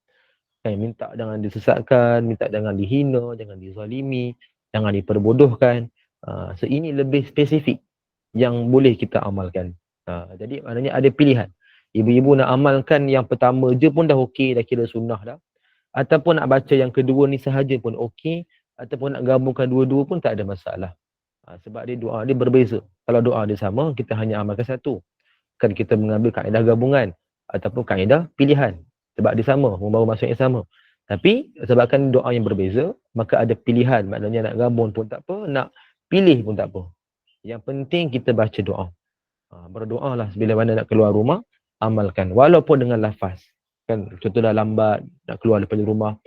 Kan, minta jangan disesatkan, minta jangan dihina, jangan dizalimi, jangan diperbodohkan. So ini lebih spesifik yang boleh kita amalkan. Jadi maknanya ada pilihan. Ibu-ibu nak amalkan yang pertama je pun dah okey, dah kira sunnah dah. Ataupun nak baca yang kedua ni sahaja pun okey. Ataupun nak gabungkan dua-dua pun tak ada masalah. Sebab dia doa dia berbeza. Kalau doa dia sama, kita hanya amalkan satu. Kan kita mengambil kaedah gabungan ataupun kaedah pilihan. Sebab dia sama, membawa maksud yang sama. Tapi sebabkan doa yang berbeza, maka ada pilihan. Maknanya nak gabung pun tak apa, nak pilih pun tak apa. Yang penting kita baca doa. Berdoalah bila mana nak keluar rumah, amalkan. Walaupun dengan lafaz. Kan contohnya lambat, nak keluar daripada rumah.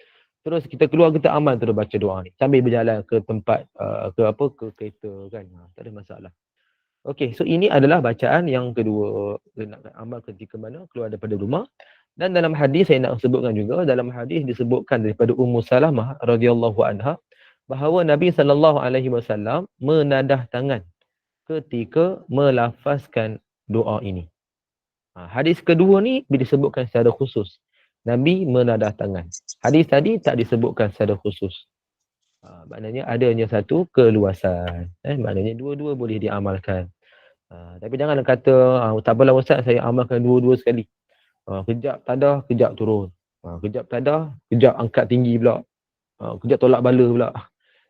Terus kita keluar, kita amal terus baca doa ni sambil berjalan ke tempat ke kereta kan, tak ada masalah. Okey, so ini adalah bacaan yang kedua, nak amal ketika mana keluar daripada rumah. Dan dalam hadis saya nak sebutkan juga, dalam hadis disebutkan daripada Ummu Salamah radhiyallahu anha bahawa Nabi SAW menadah tangan ketika melafazkan doa ini. Hadis kedua ni disebutkan secara khusus. Nabi menadah tangan. Hadis tadi tak disebutkan secara khusus. Maknanya adanya satu keluasan. Maknanya dua-dua boleh diamalkan. Tapi jangan kata, tak apalah Ustaz, saya amalkan dua-dua sekali. Kejap tadah, kejap turun. Kejap tadah, kejap angkat tinggi pula. Kejap tolak bala pula.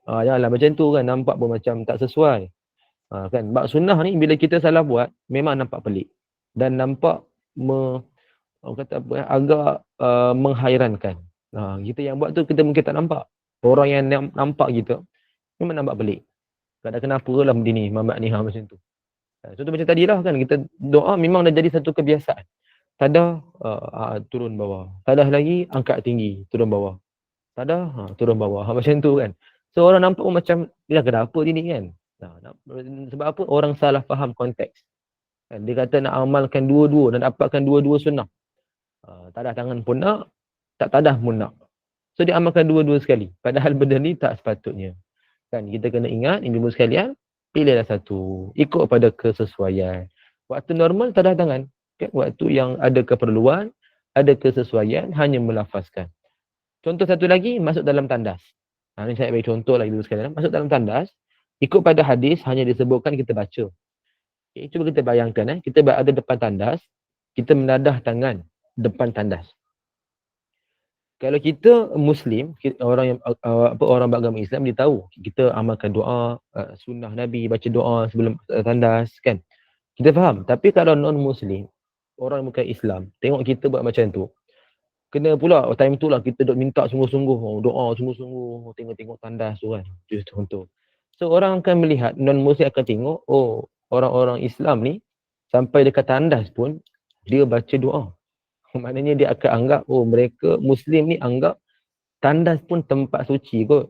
Janganlah macam tu kan, nampak pun macam tak sesuai. Kan, bab sunnah ni bila kita salah buat, memang nampak pelik. Dan nampak agak menghairankan. Kita yang buat tu kita mungkin tak nampak. Orang yang nampak kita memang nampak pelik. Tak ada kenapa lah begini, mamat ni macam tu. Contoh macam tadilah kan, kita doa memang dah jadi satu kebiasaan. Tadah turun bawah. Tadah lagi angkat tinggi, turun bawah. Tadah turun bawah. Macam tu kan. So orang nampak pun macam dia kenapa ni kan. Sebab apa? Orang salah faham konteks. Dia kata nak amalkan dua-dua dan dapatkan dua-dua sunnah. Tadah tangan pun nak, tak tadah pun nak. So dia amalkan dua-dua sekali. Padahal benda ni tak sepatutnya. Kan kita kena ingat, ibu-ibu sekalian, pilihlah satu. Ikut pada kesesuaian. Waktu normal tadah tangan. Kan? Waktu yang ada keperluan, ada kesesuaian, hanya melafazkan. Contoh satu lagi, masuk dalam tandas. Ini saya bagi contoh lah ibu sekalian. Masuk dalam tandas, ikut pada hadis, hanya disebutkan kita baca. Okay, cuba kita bayangkan, kita berada depan tandas, kita menadah tangan depan tandas. Kalau kita Muslim, orang yang orang beragama Islam, dia tahu kita amalkan doa, sunnah Nabi, baca doa sebelum tandas, kan? Kita faham. Tapi kalau non-Muslim, orang bukan Islam, tengok kita buat macam tu, kena pula time tu lah kita duk minta sungguh-sungguh, doa sungguh-sungguh, tengok-tengok tandas tu kan. Itu contoh. So orang akan melihat, non-Muslim akan tengok, oh orang-orang Islam ni sampai dekat tandas pun dia baca doa. Maknanya dia akan anggap, oh mereka Muslim ni anggap tandas pun tempat suci kot.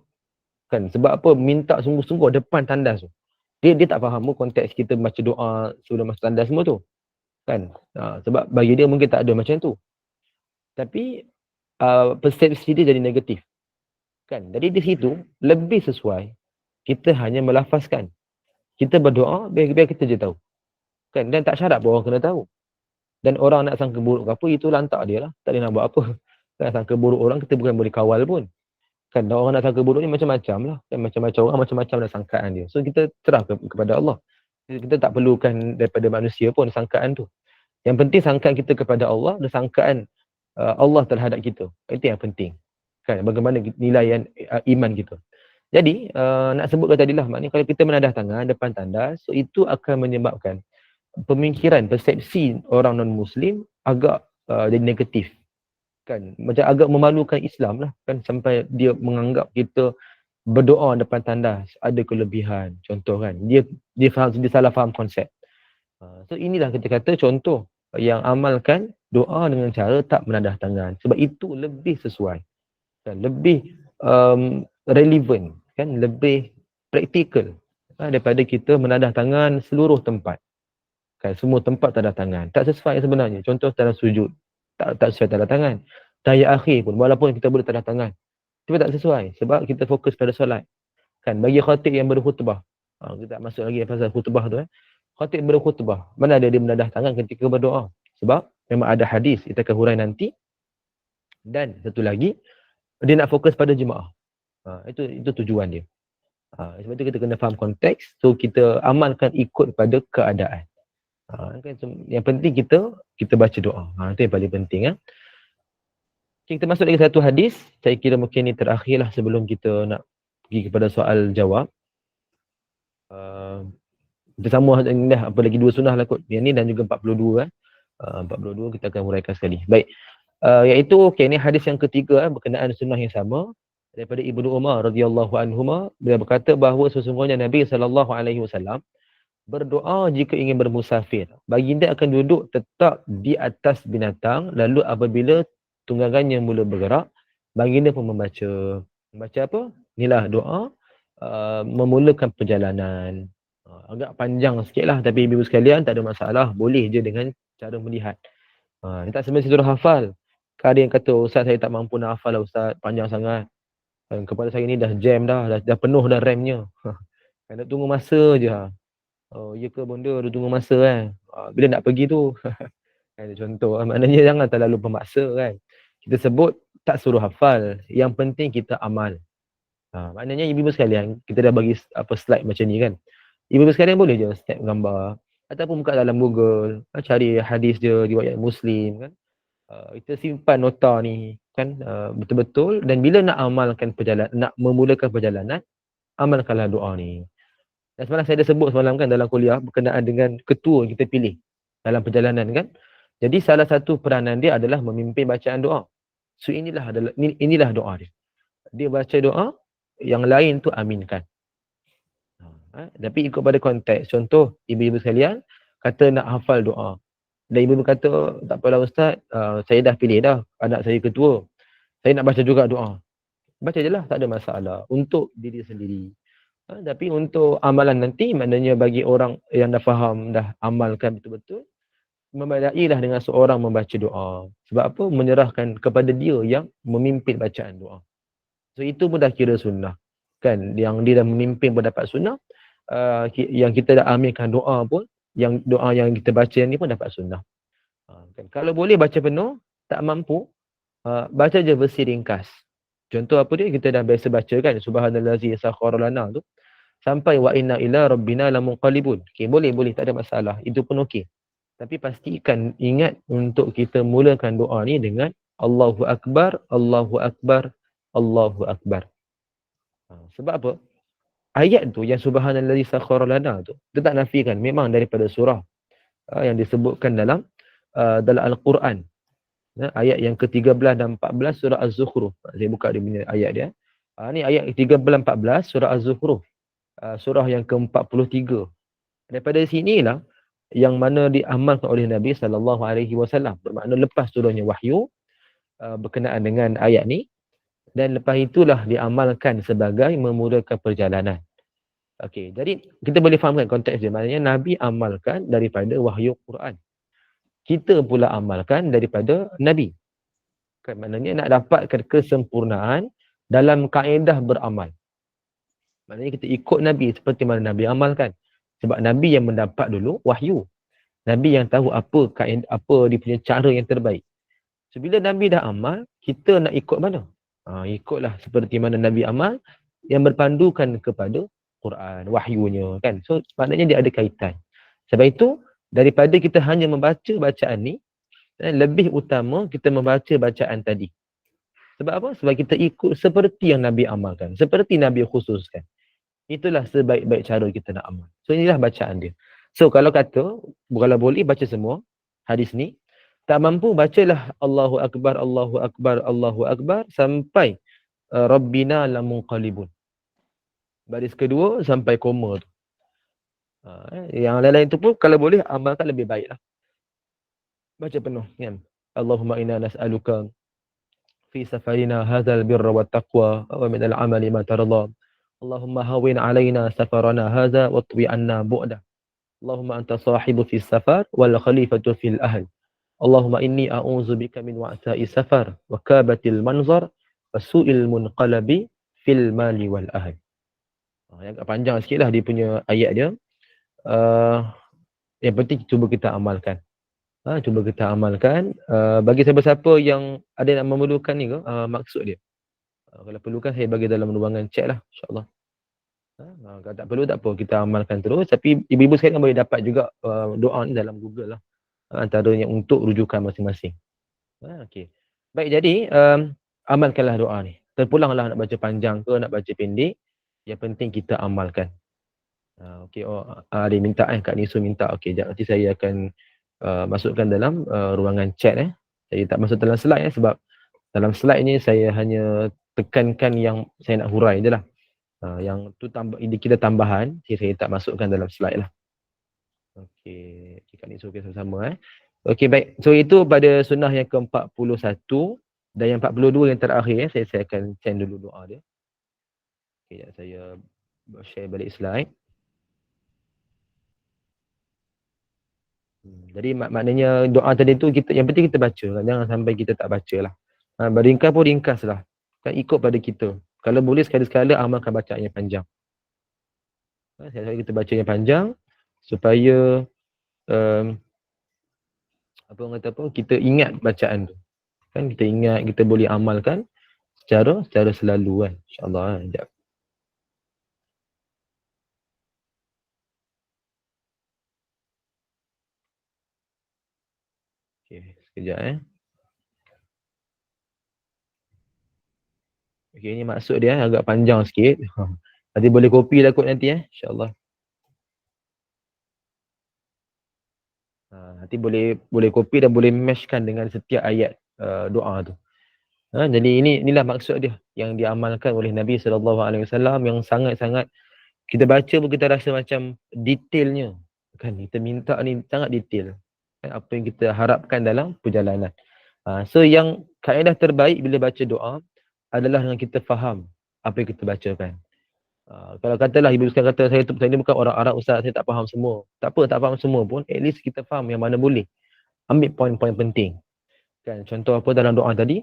Kan? Sebab apa? Minta sungguh-sungguh depan tandas tu. Dia tak faham konteks kita baca doa sebelum masuk tandas semua tu. Kan? Sebab bagi dia mungkin tak ada macam tu. Tapi persepsi dia jadi negatif. Kan? Jadi di situ lebih sesuai kita hanya melafazkan. Kita berdoa biar kita je tahu. Kan? Dan tak syarat pun orang kena tahu. Dan orang nak sangka buruk ke apa, itu lantak dia lah. Tak boleh nak buat apa. Nak sangka buruk orang, kita bukan boleh kawal pun. Kan orang nak sangka buruk ni macam-macam lah. Kan macam-macam orang, macam-macam dah sangkaan dia. So kita serah kepada Allah. Kita tak perlukan daripada manusia pun sangkaan tu. Yang penting sangkaan kita kepada Allah dan sangkaan Allah terhadap kita. Itu yang penting. Kan bagaimana nilaian iman kita. Jadi nak sebutkan tadi lah, maknanya kalau kita menadah tangan depan tandas, so itu akan menyebabkan pemikiran, persepsi orang non-Muslim agak jadi negatif. Kan macam agak memalukan Islam lah, kan sampai dia menganggap kita berdoa depan tandas ada kelebihan. Contoh kan, dia salah faham konsep. So inilah kita kata contoh yang amalkan doa dengan cara tak menadah tangan. Sebab itu lebih sesuai, kan? Lebih relevan, kan? Lebih praktikal daripada kita menadah tangan seluruh tempat. Kan? Semua tempat tadah tangan. Tak sesuai sebenarnya. Contoh dalam sujud, tak sesuai tadah tangan. Tahiyat akhir pun, walaupun kita boleh tadah tangan, tapi tak sesuai. Sebab kita fokus pada solat. Kan? Bagi khatib yang berkhutbah, kita tak masuk lagi pasal khutbah tu. Khatib berkhutbah, mana ada dia menadah tangan ketika berdoa? Sebab memang ada hadis, kita akan hurai nanti. Dan satu lagi, dia nak fokus pada jemaah. Itu tujuan dia. Sebab itu kita kena faham konteks, so kita amalkan ikut pada keadaan. Yang penting kita baca doa. Itu yang paling penting. Kita masuk lagi satu hadis, saya kira mungkin ini terakhirlah sebelum kita nak pergi kepada soal jawab. Kita sama dah, apa lagi 2 sunnah lah kot. Yang ni dan juga 42. 42 kita akan huraikan sekali. Baik. Iaitu ini hadis yang ketiga berkenaan sunnah yang sama daripada Ibnu Umar radhiyallahu anhuma. Beliau berkata bahawa sesungguhnya Nabi SAW berdoa jika ingin bermusafir. Baginda akan duduk tetap di atas binatang, lalu apabila tunggangannya mula bergerak, baginda pun membaca apa? Inilah doa memulakan perjalanan. Agak panjang sikit lah, tapi ibu sekalian tak ada masalah, boleh je dengan cara melihat. Tak semestinya suruh hafal. Ada yang kata, Ustaz saya tak mampu nak hafal lah Ustaz, panjang sangat. Kepala saya ni dah jam dah penuh dah RAM-nya. Nak tunggu masa je. Ya ke benda, dia tunggu masa kan. Bila nak pergi tu. Contoh, maknanya jangan terlalu pemaksa kan. Kita sebut tak suruh hafal, yang penting kita amal. Maknanya ibu-ibu sekalian, kita dah bagi slide macam ni kan. Ibu-ibu sekalian boleh je snap gambar ataupun buka dalam Google, cari hadis je riwayat Muslim kan. Kita simpan nota ni kan betul-betul, dan bila nak amalkan perjalanan, nak memulakan perjalanan, amalkanlah doa ni. Dan semalam saya dah sebut semalam kan dalam kuliah berkenaan dengan ketua kita pilih dalam perjalanan kan. Jadi salah satu peranan dia adalah memimpin bacaan doa. So inilah doa dia. Dia baca doa, yang lain tu aminkan. Tapi ikut pada konteks. Contoh, ibu-ibu sekalian kata nak hafal doa. Dan ibu-ibu kata, tak apalah Ustaz, saya dah pilih dah, anak saya ketua. Saya nak baca juga doa. Baca je lah, tak ada masalah. Untuk diri sendiri. Tapi untuk amalan nanti, maknanya bagi orang yang dah faham, dah amalkan betul-betul, membadailah dengan seorang membaca doa. Sebab apa? Menyerahkan kepada dia yang memimpin bacaan doa. So itu pun dah kira sunnah. Kan? Yang dia dah memimpin pun dapat sunnah. Yang kita dah amilkan doa pun, yang doa yang kita baca ni pun dapat sunnah. Kan? Kalau boleh baca penuh, tak mampu, baca je versi ringkas. Contoh apa dia? Kita dah biasa baca kan, subhanallazi sakhkhara lana tu, sampai wa inna ila rabbina lamunqalibun. Okey, boleh, tak ada masalah. Itu pun okey. Tapi pastikan ingat untuk kita mulakan doa ni dengan Allahu Akbar, Allahu Akbar, Allahu Akbar. Sebab apa? Ayat tu yang subhanallazi sakhkhara lana tu, dia tak nafikan, memang daripada surah yang disebutkan dalam Al-Quran. Ayat yang ke-13 dan 14 surah Az-Zukhruf. Saya buka dia punya ayat dia. Ni ayat ke-13 14 surah Az-Zukhruf. Surah yang ke-43. Daripada sinilah yang mana diamalkan oleh Nabi SAW. Bermakna lepas turunnya wahyu berkenaan dengan ayat ni, dan lepas itulah diamalkan sebagai memulakan perjalanan. Okey, jadi kita boleh fahamkan konteks dia. Maknanya Nabi amalkan daripada wahyu Quran. Kita pula amalkan daripada Nabi. Kan maknanya nak dapatkan kesempurnaan, dalam kaedah beramal. Maknanya kita ikut Nabi seperti mana Nabi amalkan. Sebab Nabi yang mendapat dulu wahyu. Nabi yang tahu apa kaedah, apa dia punya cara yang terbaik. So, bila Nabi dah amal, kita nak ikut mana? Ikutlah seperti mana Nabi amal yang berpandukan kepada Quran, wahyunya kan. So maknanya dia ada kaitan. Sebab itu daripada kita hanya membaca bacaan ni, lebih utama kita membaca bacaan tadi. Sebab apa? Sebab kita ikut seperti yang Nabi amalkan, seperti Nabi khususkan. Itulah sebaik-baik cara kita nak amal. So inilah bacaan dia. So kalau kata, kalau boleh baca semua hadis ni, tak mampu bacalah Allahu Akbar, Allahu Akbar, Allahu Akbar sampai Rabbina lamunqalibun. Baris kedua sampai koma tu. Yang lain-lain tu pun kalau boleh amalkan lebih baiklah. Baca penuh kan. Allahumma inna nas'aluka fi safarina hadzal birra wat taqwa wa min al-amali ma tarda. Allahumma hawwin 'alaina safarana hadza wa twi 'anna bu'da. Allahumma anta sahibu fi safar wal khalifatu fil ahl. Allahumma inni a'udzu bika min wa'sa'i safar wa kabatil manzar wa su'il munqalabi fil mali wal ahl. Yang agak panjang sikitlah dia punya ayat dia. Yang penting cuba kita amalkan. Cuba kita amalkan. Bagi siapa-siapa yang ada yang memerlukan ni ke, maksud dia. Kalau perlukan saya bagi dalam ruangan chat lah, insyaAllah. Kalau tak perlu tak apa, kita amalkan terus. Tapi ibu-ibu sekalian boleh dapat juga doa ni dalam Google lah. Antaranya untuk rujukan masing-masing. Okay. Baik, jadi amalkanlah doa ni. Terpulanglah nak baca panjang ke, nak baca pendek. Yang penting kita amalkan. Okey, ada minta Kak Nisu minta. Okey, jap nanti saya akan masukkan dalam ruangan chat Saya tak masuk dalam slide sebab dalam slide ni saya hanya tekankan yang saya nak hurai je lah. Yang tu kita tambahan, saya tak masukkan dalam slide lah. Okey, Kak Nisu kita sama-sama Okey, baik. So itu pada sunnah yang ke-41 dan yang 42 yang terakhir saya akan send dulu doa dia. Okey, saya share balik slide. Jadi maknanya doa tadi tu kita yang penting kita baca, jangan sampai kita tak baca lah. Beringkas pun ringkas lah. Kan ikut pada kita. Kalau boleh sekali-sekala amalkan bacaan yang panjang. Sekali-sekala kita baca yang panjang supaya apa orang kata apa, kita ingat bacaan tu. Kan kita ingat, kita boleh amalkan secara selalu kan. InsyaAllah sekejap. Okay, sekejap Okay, ni maksud dia agak panjang sikit. Nanti boleh copy lah kot nanti InsyaAllah. Nanti boleh copy dan boleh meshkan dengan setiap ayat doa tu. Jadi inilah maksud dia yang diamalkan oleh Nabi SAW yang sangat-sangat kita baca pun kita rasa macam detailnya. Kan kita minta ni sangat detail. Kan, apa yang kita harapkan dalam perjalanan. So yang kaedah terbaik bila baca doa adalah dengan kita faham apa yang kita bacakan. Kalau katalah ibu sekarang kata saya ni bukan orang Arab ustaz, saya tak faham semua. Tak apa, tak faham semua pun, at least kita faham yang mana boleh. Ambil poin-poin penting. Kan contoh apa dalam doa tadi?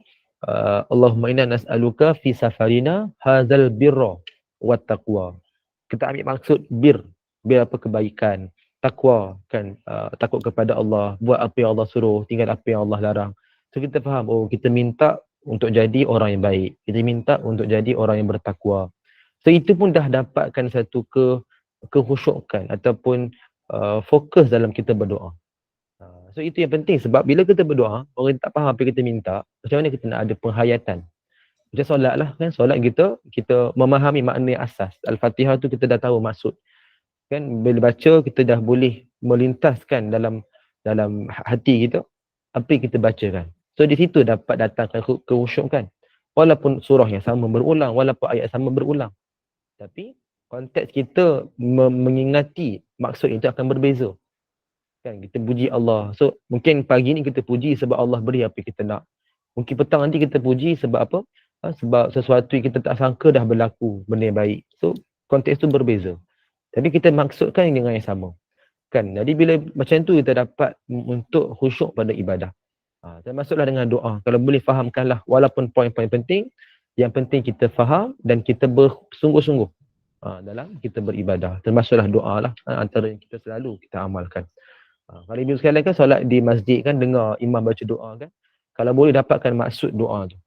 Allahumma inna nas'aluka fi safarina hadzal birra wat taqwa. Kita ambil maksud bir apa kebaikan, takwa kan, takut kepada Allah, buat apa yang Allah suruh, tinggal apa yang Allah larang. So kita faham, kita minta untuk jadi orang yang baik. Kita minta untuk jadi orang yang bertakwa. So itu pun dah dapatkan satu kehusyukan ataupun fokus dalam kita berdoa. So itu yang penting sebab bila kita berdoa, orang tak faham apa yang kita minta, macam mana kita nak ada penghayatan. Macam solat lah kan, solat kita memahami makna asas. Al-Fatihah tu kita dah tahu maksud. Kan bila baca kita dah boleh melintaskan dalam hati kita apa yang kita bacakan. So di situ dapat datangkan kehusyukan. Walaupun surah yang sama berulang, walaupun ayat sama berulang. Tapi konteks kita mengingati maksud itu akan berbeza. Kan kita puji Allah. So mungkin pagi ni kita puji sebab Allah beri apa yang kita nak. Mungkin petang nanti kita puji sebab apa? Sebab sesuatu yang kita tak sangka dah berlaku, benda yang baik. So konteks tu berbeza. Tapi kita maksudkan dengan yang sama. Kan? Jadi bila macam tu kita dapat untuk khusyuk pada ibadah. Termasuklah dengan doa. Kalau boleh fahamkanlah walaupun poin-poin penting, Yang penting kita faham dan kita bersungguh-sungguh dalam kita beribadah. Termasuklah doa lah, antara yang kita selalu kita amalkan. Kalau ibu sekalian kan solat di masjid kan, dengar imam baca doa kan, kalau boleh dapatkan maksud doa tu.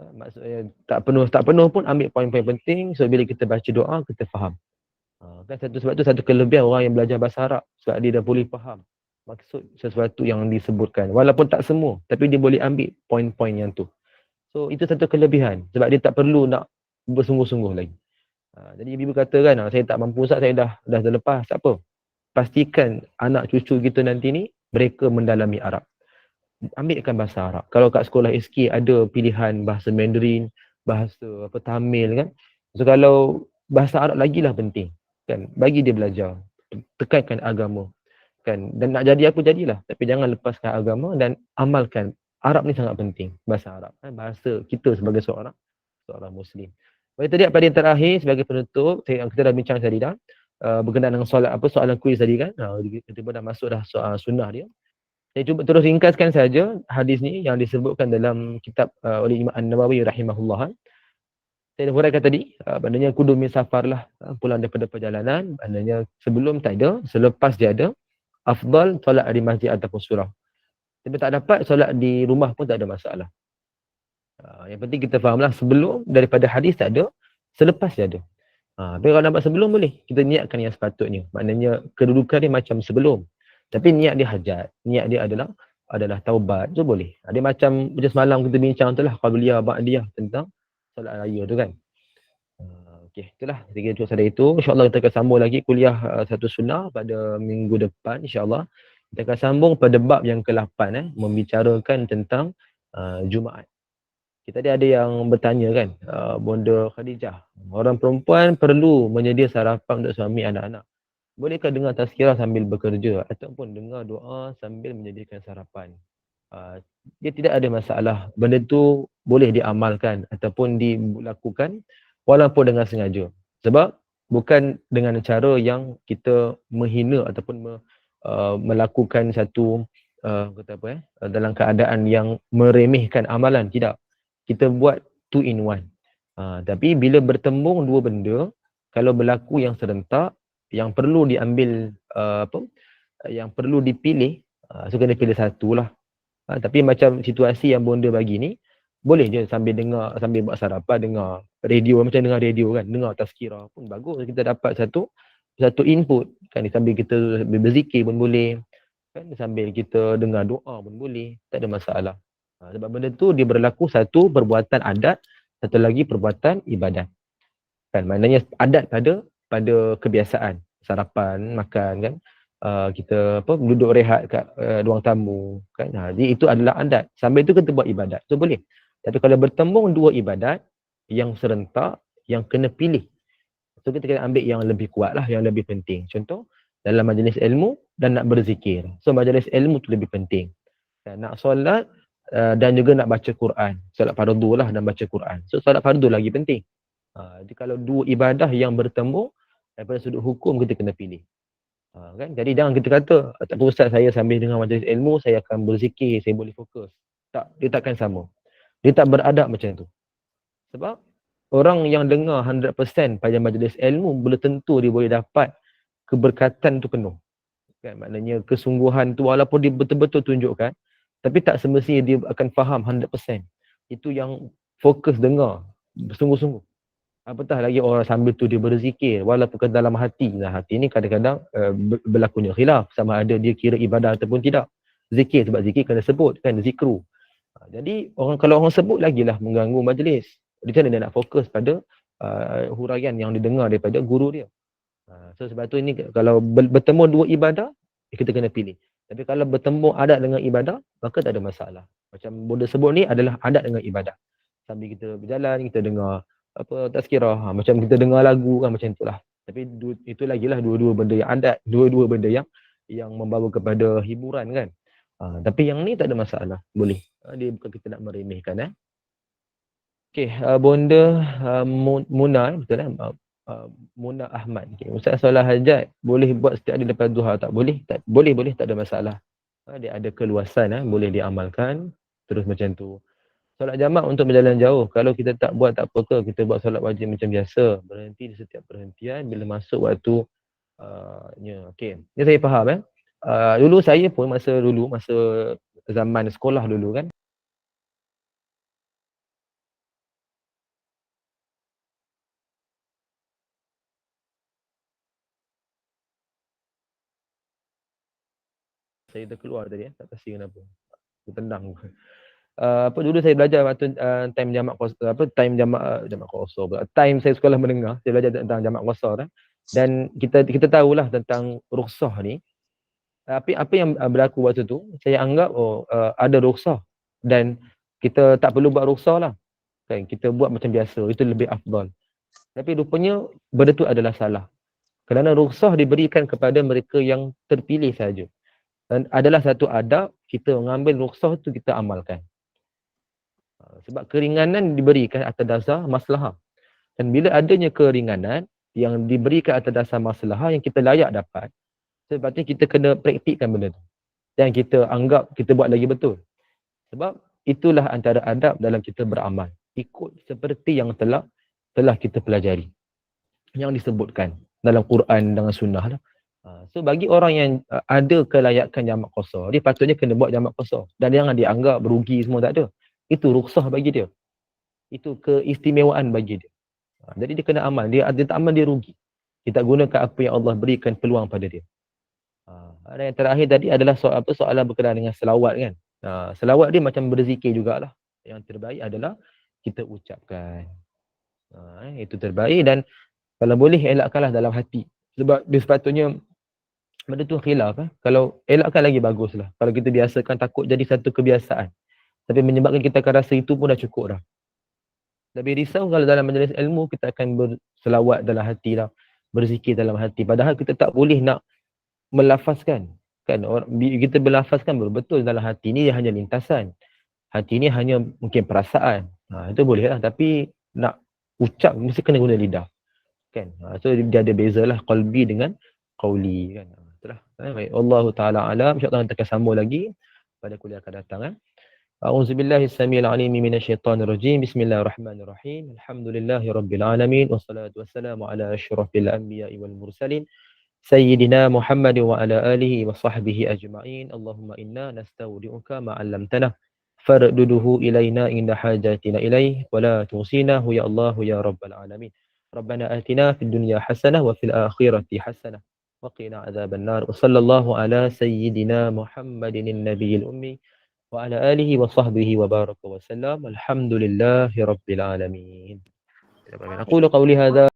Maksudnya tak penuh pun ambil poin-poin penting, so bila kita baca doa kita faham. Kan sebab tu satu kelebihan orang yang belajar bahasa Arab, sebab dia dah boleh faham maksud sesuatu yang disebutkan, walaupun tak semua, tapi dia boleh ambil poin-poin yang tu. So itu satu kelebihan, sebab dia tak perlu nak bersungguh-sungguh lagi. Jadi ibu kata kan, saya tak mampu Ustaz, saya dah terlepas, tak apa. Pastikan anak cucu kita nanti ni mereka mendalami Arab. Ambilkan bahasa Arab. Kalau kat sekolah SK ada pilihan bahasa Mandarin, bahasa Tamil kan. So kalau bahasa Arab lagilah penting kan. Bagi dia belajar. Tekankan agama kan. Dan nak jadi apa jadilah, tapi jangan lepaskan agama dan amalkan. Arab ni sangat penting, bahasa Arab kan. Bahasa kita sebagai seorang muslim. Baik, tadi pada yang terakhir sebagai penutup, kita dah bincang tadi dah berkenaan dengan soalan kuis tadi kan. Kita pun dah masuk dah soal sunnah dia. Saya cuba terus ringkaskan saja hadis ni yang disebutkan dalam kitab oleh Imam An-Nawawi rahimahullah. Saya dah huraikan tadi, maknanya kudu min safar lah, pulang daripada perjalanan, maknanya sebelum tak ada, selepas dia ada, afdal solat di masjid ataupun surau. Tapi tak dapat solat di rumah pun tak ada masalah. Yang penting kita fahamlah, sebelum daripada hadis tak ada, selepas dia ada. Tapi kalau nampak sebelum boleh, kita niatkan yang sepatutnya. Maknanya kedudukan dia macam sebelum. Tapi niat dia hajat, niat dia adalah taubat, tu boleh. Ada macam semalam kita bincang tu lah, qabliyah ba'diyah tentang solat raya tu kan. Okey, itulah saya kira cukup sampai itu. InsyaAllah kita akan sambung lagi kuliah satu sunnah pada minggu depan insyaAllah. Kita akan sambung pada bab yang ke-8 membicarakan tentang Jumaat. Kita ada yang bertanya kan, Bonda Khadijah, orang perempuan perlu menyedia sarapan untuk suami anak-anak. Bolehkah dengar tazkirah sambil bekerja ataupun dengar doa sambil menyediakan sarapan? Dia tidak ada masalah. Benda tu boleh diamalkan ataupun dilakukan walaupun dengan sengaja. Sebab bukan dengan cara yang kita menghina ataupun melakukan satu dalam keadaan yang meremehkan amalan. Tidak. Kita buat 2 in 1. Tapi bila bertembung dua benda, kalau berlaku yang serentak, yang perlu diambil yang perlu dipilih, so kena pilih satu lah. Tapi macam situasi yang bonda bagi ni, boleh je sambil dengar, sambil buat sarapan, dengar radio, macam dengar radio kan, dengar tazkirah pun bagus. Kita dapat satu input kan, sambil kita berzikir pun boleh kan, sambil kita dengar doa pun boleh, tak ada masalah. Sebab benda tu dia berlaku satu perbuatan adat, satu lagi perbuatan ibadat. Kan, maknanya adat pada kebiasaan, sarapan, makan kan, kita duduk rehat kat ruang tamu kan. Jadi itu adalah adat. Sambil itu kita buat ibadat. Tu boleh. Tapi kalau bertembung dua ibadat yang serentak, yang kena pilih, so kita kena ambil yang lebih kuat lah, yang lebih penting. Contoh, dalam majlis ilmu dan nak berzikir. So majlis ilmu tu lebih penting. Dan nak solat dan juga nak baca Quran. Solat fardu lah dan baca Quran. So solat fardu lagi penting. Jadi kalau dua ibadah yang bertemu daripada sudut hukum kita kena pilih. Kan? Jadi jangan kita kata, tak apa Ustaz, saya sambil dengar majlis ilmu saya akan berzikir, saya boleh fokus. Tak, dia takkan sama. Dia tak beradab macam tu. Sebab orang yang dengar 100% pada majlis ilmu belum tentu dia boleh dapat keberkatan tu penuh. Kan? Maknanya kesungguhan tu walaupun dia betul-betul tunjukkan, tapi tak semestinya dia akan faham 100%. Itu yang fokus dengar sungguh-sungguh. Apatah lagi orang sambil tu dia berzikir walaupun ke dalam hati. Nah, hati ni kadang-kadang berlakunya khilaf sama ada dia kira ibadah ataupun tidak. Zikir, sebab zikir kena sebut kan, zikru. Jadi kalau orang sebut lagilah mengganggu majlis. Di sana dia nak fokus pada huraian yang didengar daripada guru dia. So sebab tu ini kalau bertemu dua ibadah, kita kena pilih. Tapi kalau bertemu adat dengan ibadah, maka tak ada masalah. Macam Bonda sebut ni adalah adat dengan ibadah. Sambil kita berjalan, kita dengar tazkirah, macam kita dengar lagu kan, macam itulah. Tapi itu lagilah dua-dua benda yang adat, dua-dua benda yang membawa kepada hiburan kan. Tapi yang ni tak ada masalah, boleh. Dia bukan kita nak meremehkan. Okey, Bonda Muna, betul kan? Muna Ahmad. Okay. Ustaz, solat hajat boleh buat setiap hari lepas duha tak? Boleh, tak? Boleh, tak ada masalah. Dia ada keluasan, boleh diamalkan terus macam tu. Solat jamak untuk berjalan jauh. Kalau kita tak buat tak apa ke, kita buat solat wajib macam biasa. Berhenti di setiap perhentian bila masuk waktu okey. Ni saya faham dulu saya pun masa zaman sekolah dulu kan, saya terkeluar tadi tak pasti kenapa. Tertendang. Apa dulu saya belajar waktu time jamak jamak kosor pula. Time saya sekolah menengah, saya belajar tentang jamak kosor dan kita tahulah tentang rukhsah ni. Apa yang berlaku waktu tu, saya anggap ada rukhsah dan kita tak perlu buat rukhsah lah. Kan kita buat macam biasa, itu lebih afdal. Tapi rupanya benda tu adalah salah. Kerana rukhsah diberikan kepada mereka yang terpilih saja. Dan adalah satu adab kita mengambil rukhsah tu kita amalkan. Sebab keringanan diberikan atas dasar maslahah. Dan bila adanya keringanan yang diberikan atas dasar maslahah yang kita layak dapat, sebabnya kita kena praktikkan benda tu. Dan kita anggap kita buat lagi betul. Sebab itulah antara adab dalam kita beramal. Ikut seperti yang telah kita pelajari. Yang disebutkan dalam Quran dengan sunnah lah. So bagi orang yang ada kelayakan jamak qasar, dia patutnya kena buat jamak qasar. Dan jangan dianggap berugi semua, tak ada. Itu rukhsah bagi dia. Itu keistimewaan bagi dia. Jadi dia kena amal. Dia tak amal, dia rugi. Dia tak gunakan apa yang Allah berikan peluang pada dia. Dan yang terakhir tadi adalah soalan berkenaan dengan selawat kan. Selawat dia macam berzikir jugalah. Yang terbaik adalah kita ucapkan. Itu terbaik dan kalau boleh elakkanlah dalam hati. Sebab dia sepatutnya benda tu khilaf. Kalau elakkan lagi baguslah. Kalau kita biasakan, takut jadi satu kebiasaan. Tapi menyebabkan kita akan rasa itu pun dah cukup dah. Lebih risau kalau dalam majlis ilmu kita akan berselawat dalam hati lah. Berzikir dalam hati. Padahal kita tak boleh nak melafazkan. Kan? Kita berlafazkan betul dalam hati ni hanya lintasan. Hati ni hanya mungkin perasaan. Itu boleh lah. Tapi nak ucap mesti kena guna lidah. Kan? So dia ada bezalah qalbi dengan qauli kan. Itulah. Baik. Allahu taala alam. Insya-Allah kita akan sambung lagi pada kuliah akan datang A'udzubillahi samil alim minasyaitonir rajim. Bismillahirrahmanirrahim. Alhamdulillahirabbil alamin wassalatu wassalamu ala asyrafil anbiya'i wal mursalin sayyidina Muhammad wa ala alihi wa sahbihi ajma'in. Allahumma inna nastaudi'uka ma 'allamtana farduduhu ilaina inda hajatina ilaih wa la tusinahu ya Allah ya rabbal alamin. Rabbana atina fid dunya hasanah wa fil akhirati hasanah wa qina adzaban nar. Wa sallallahu ala sayyidina Muhammadin nabiyil ummi wa ala alihi wa sahbihi wa baraka wa sallam. Alhamdulillahi rabbil alamin. Aqulu qawli hadha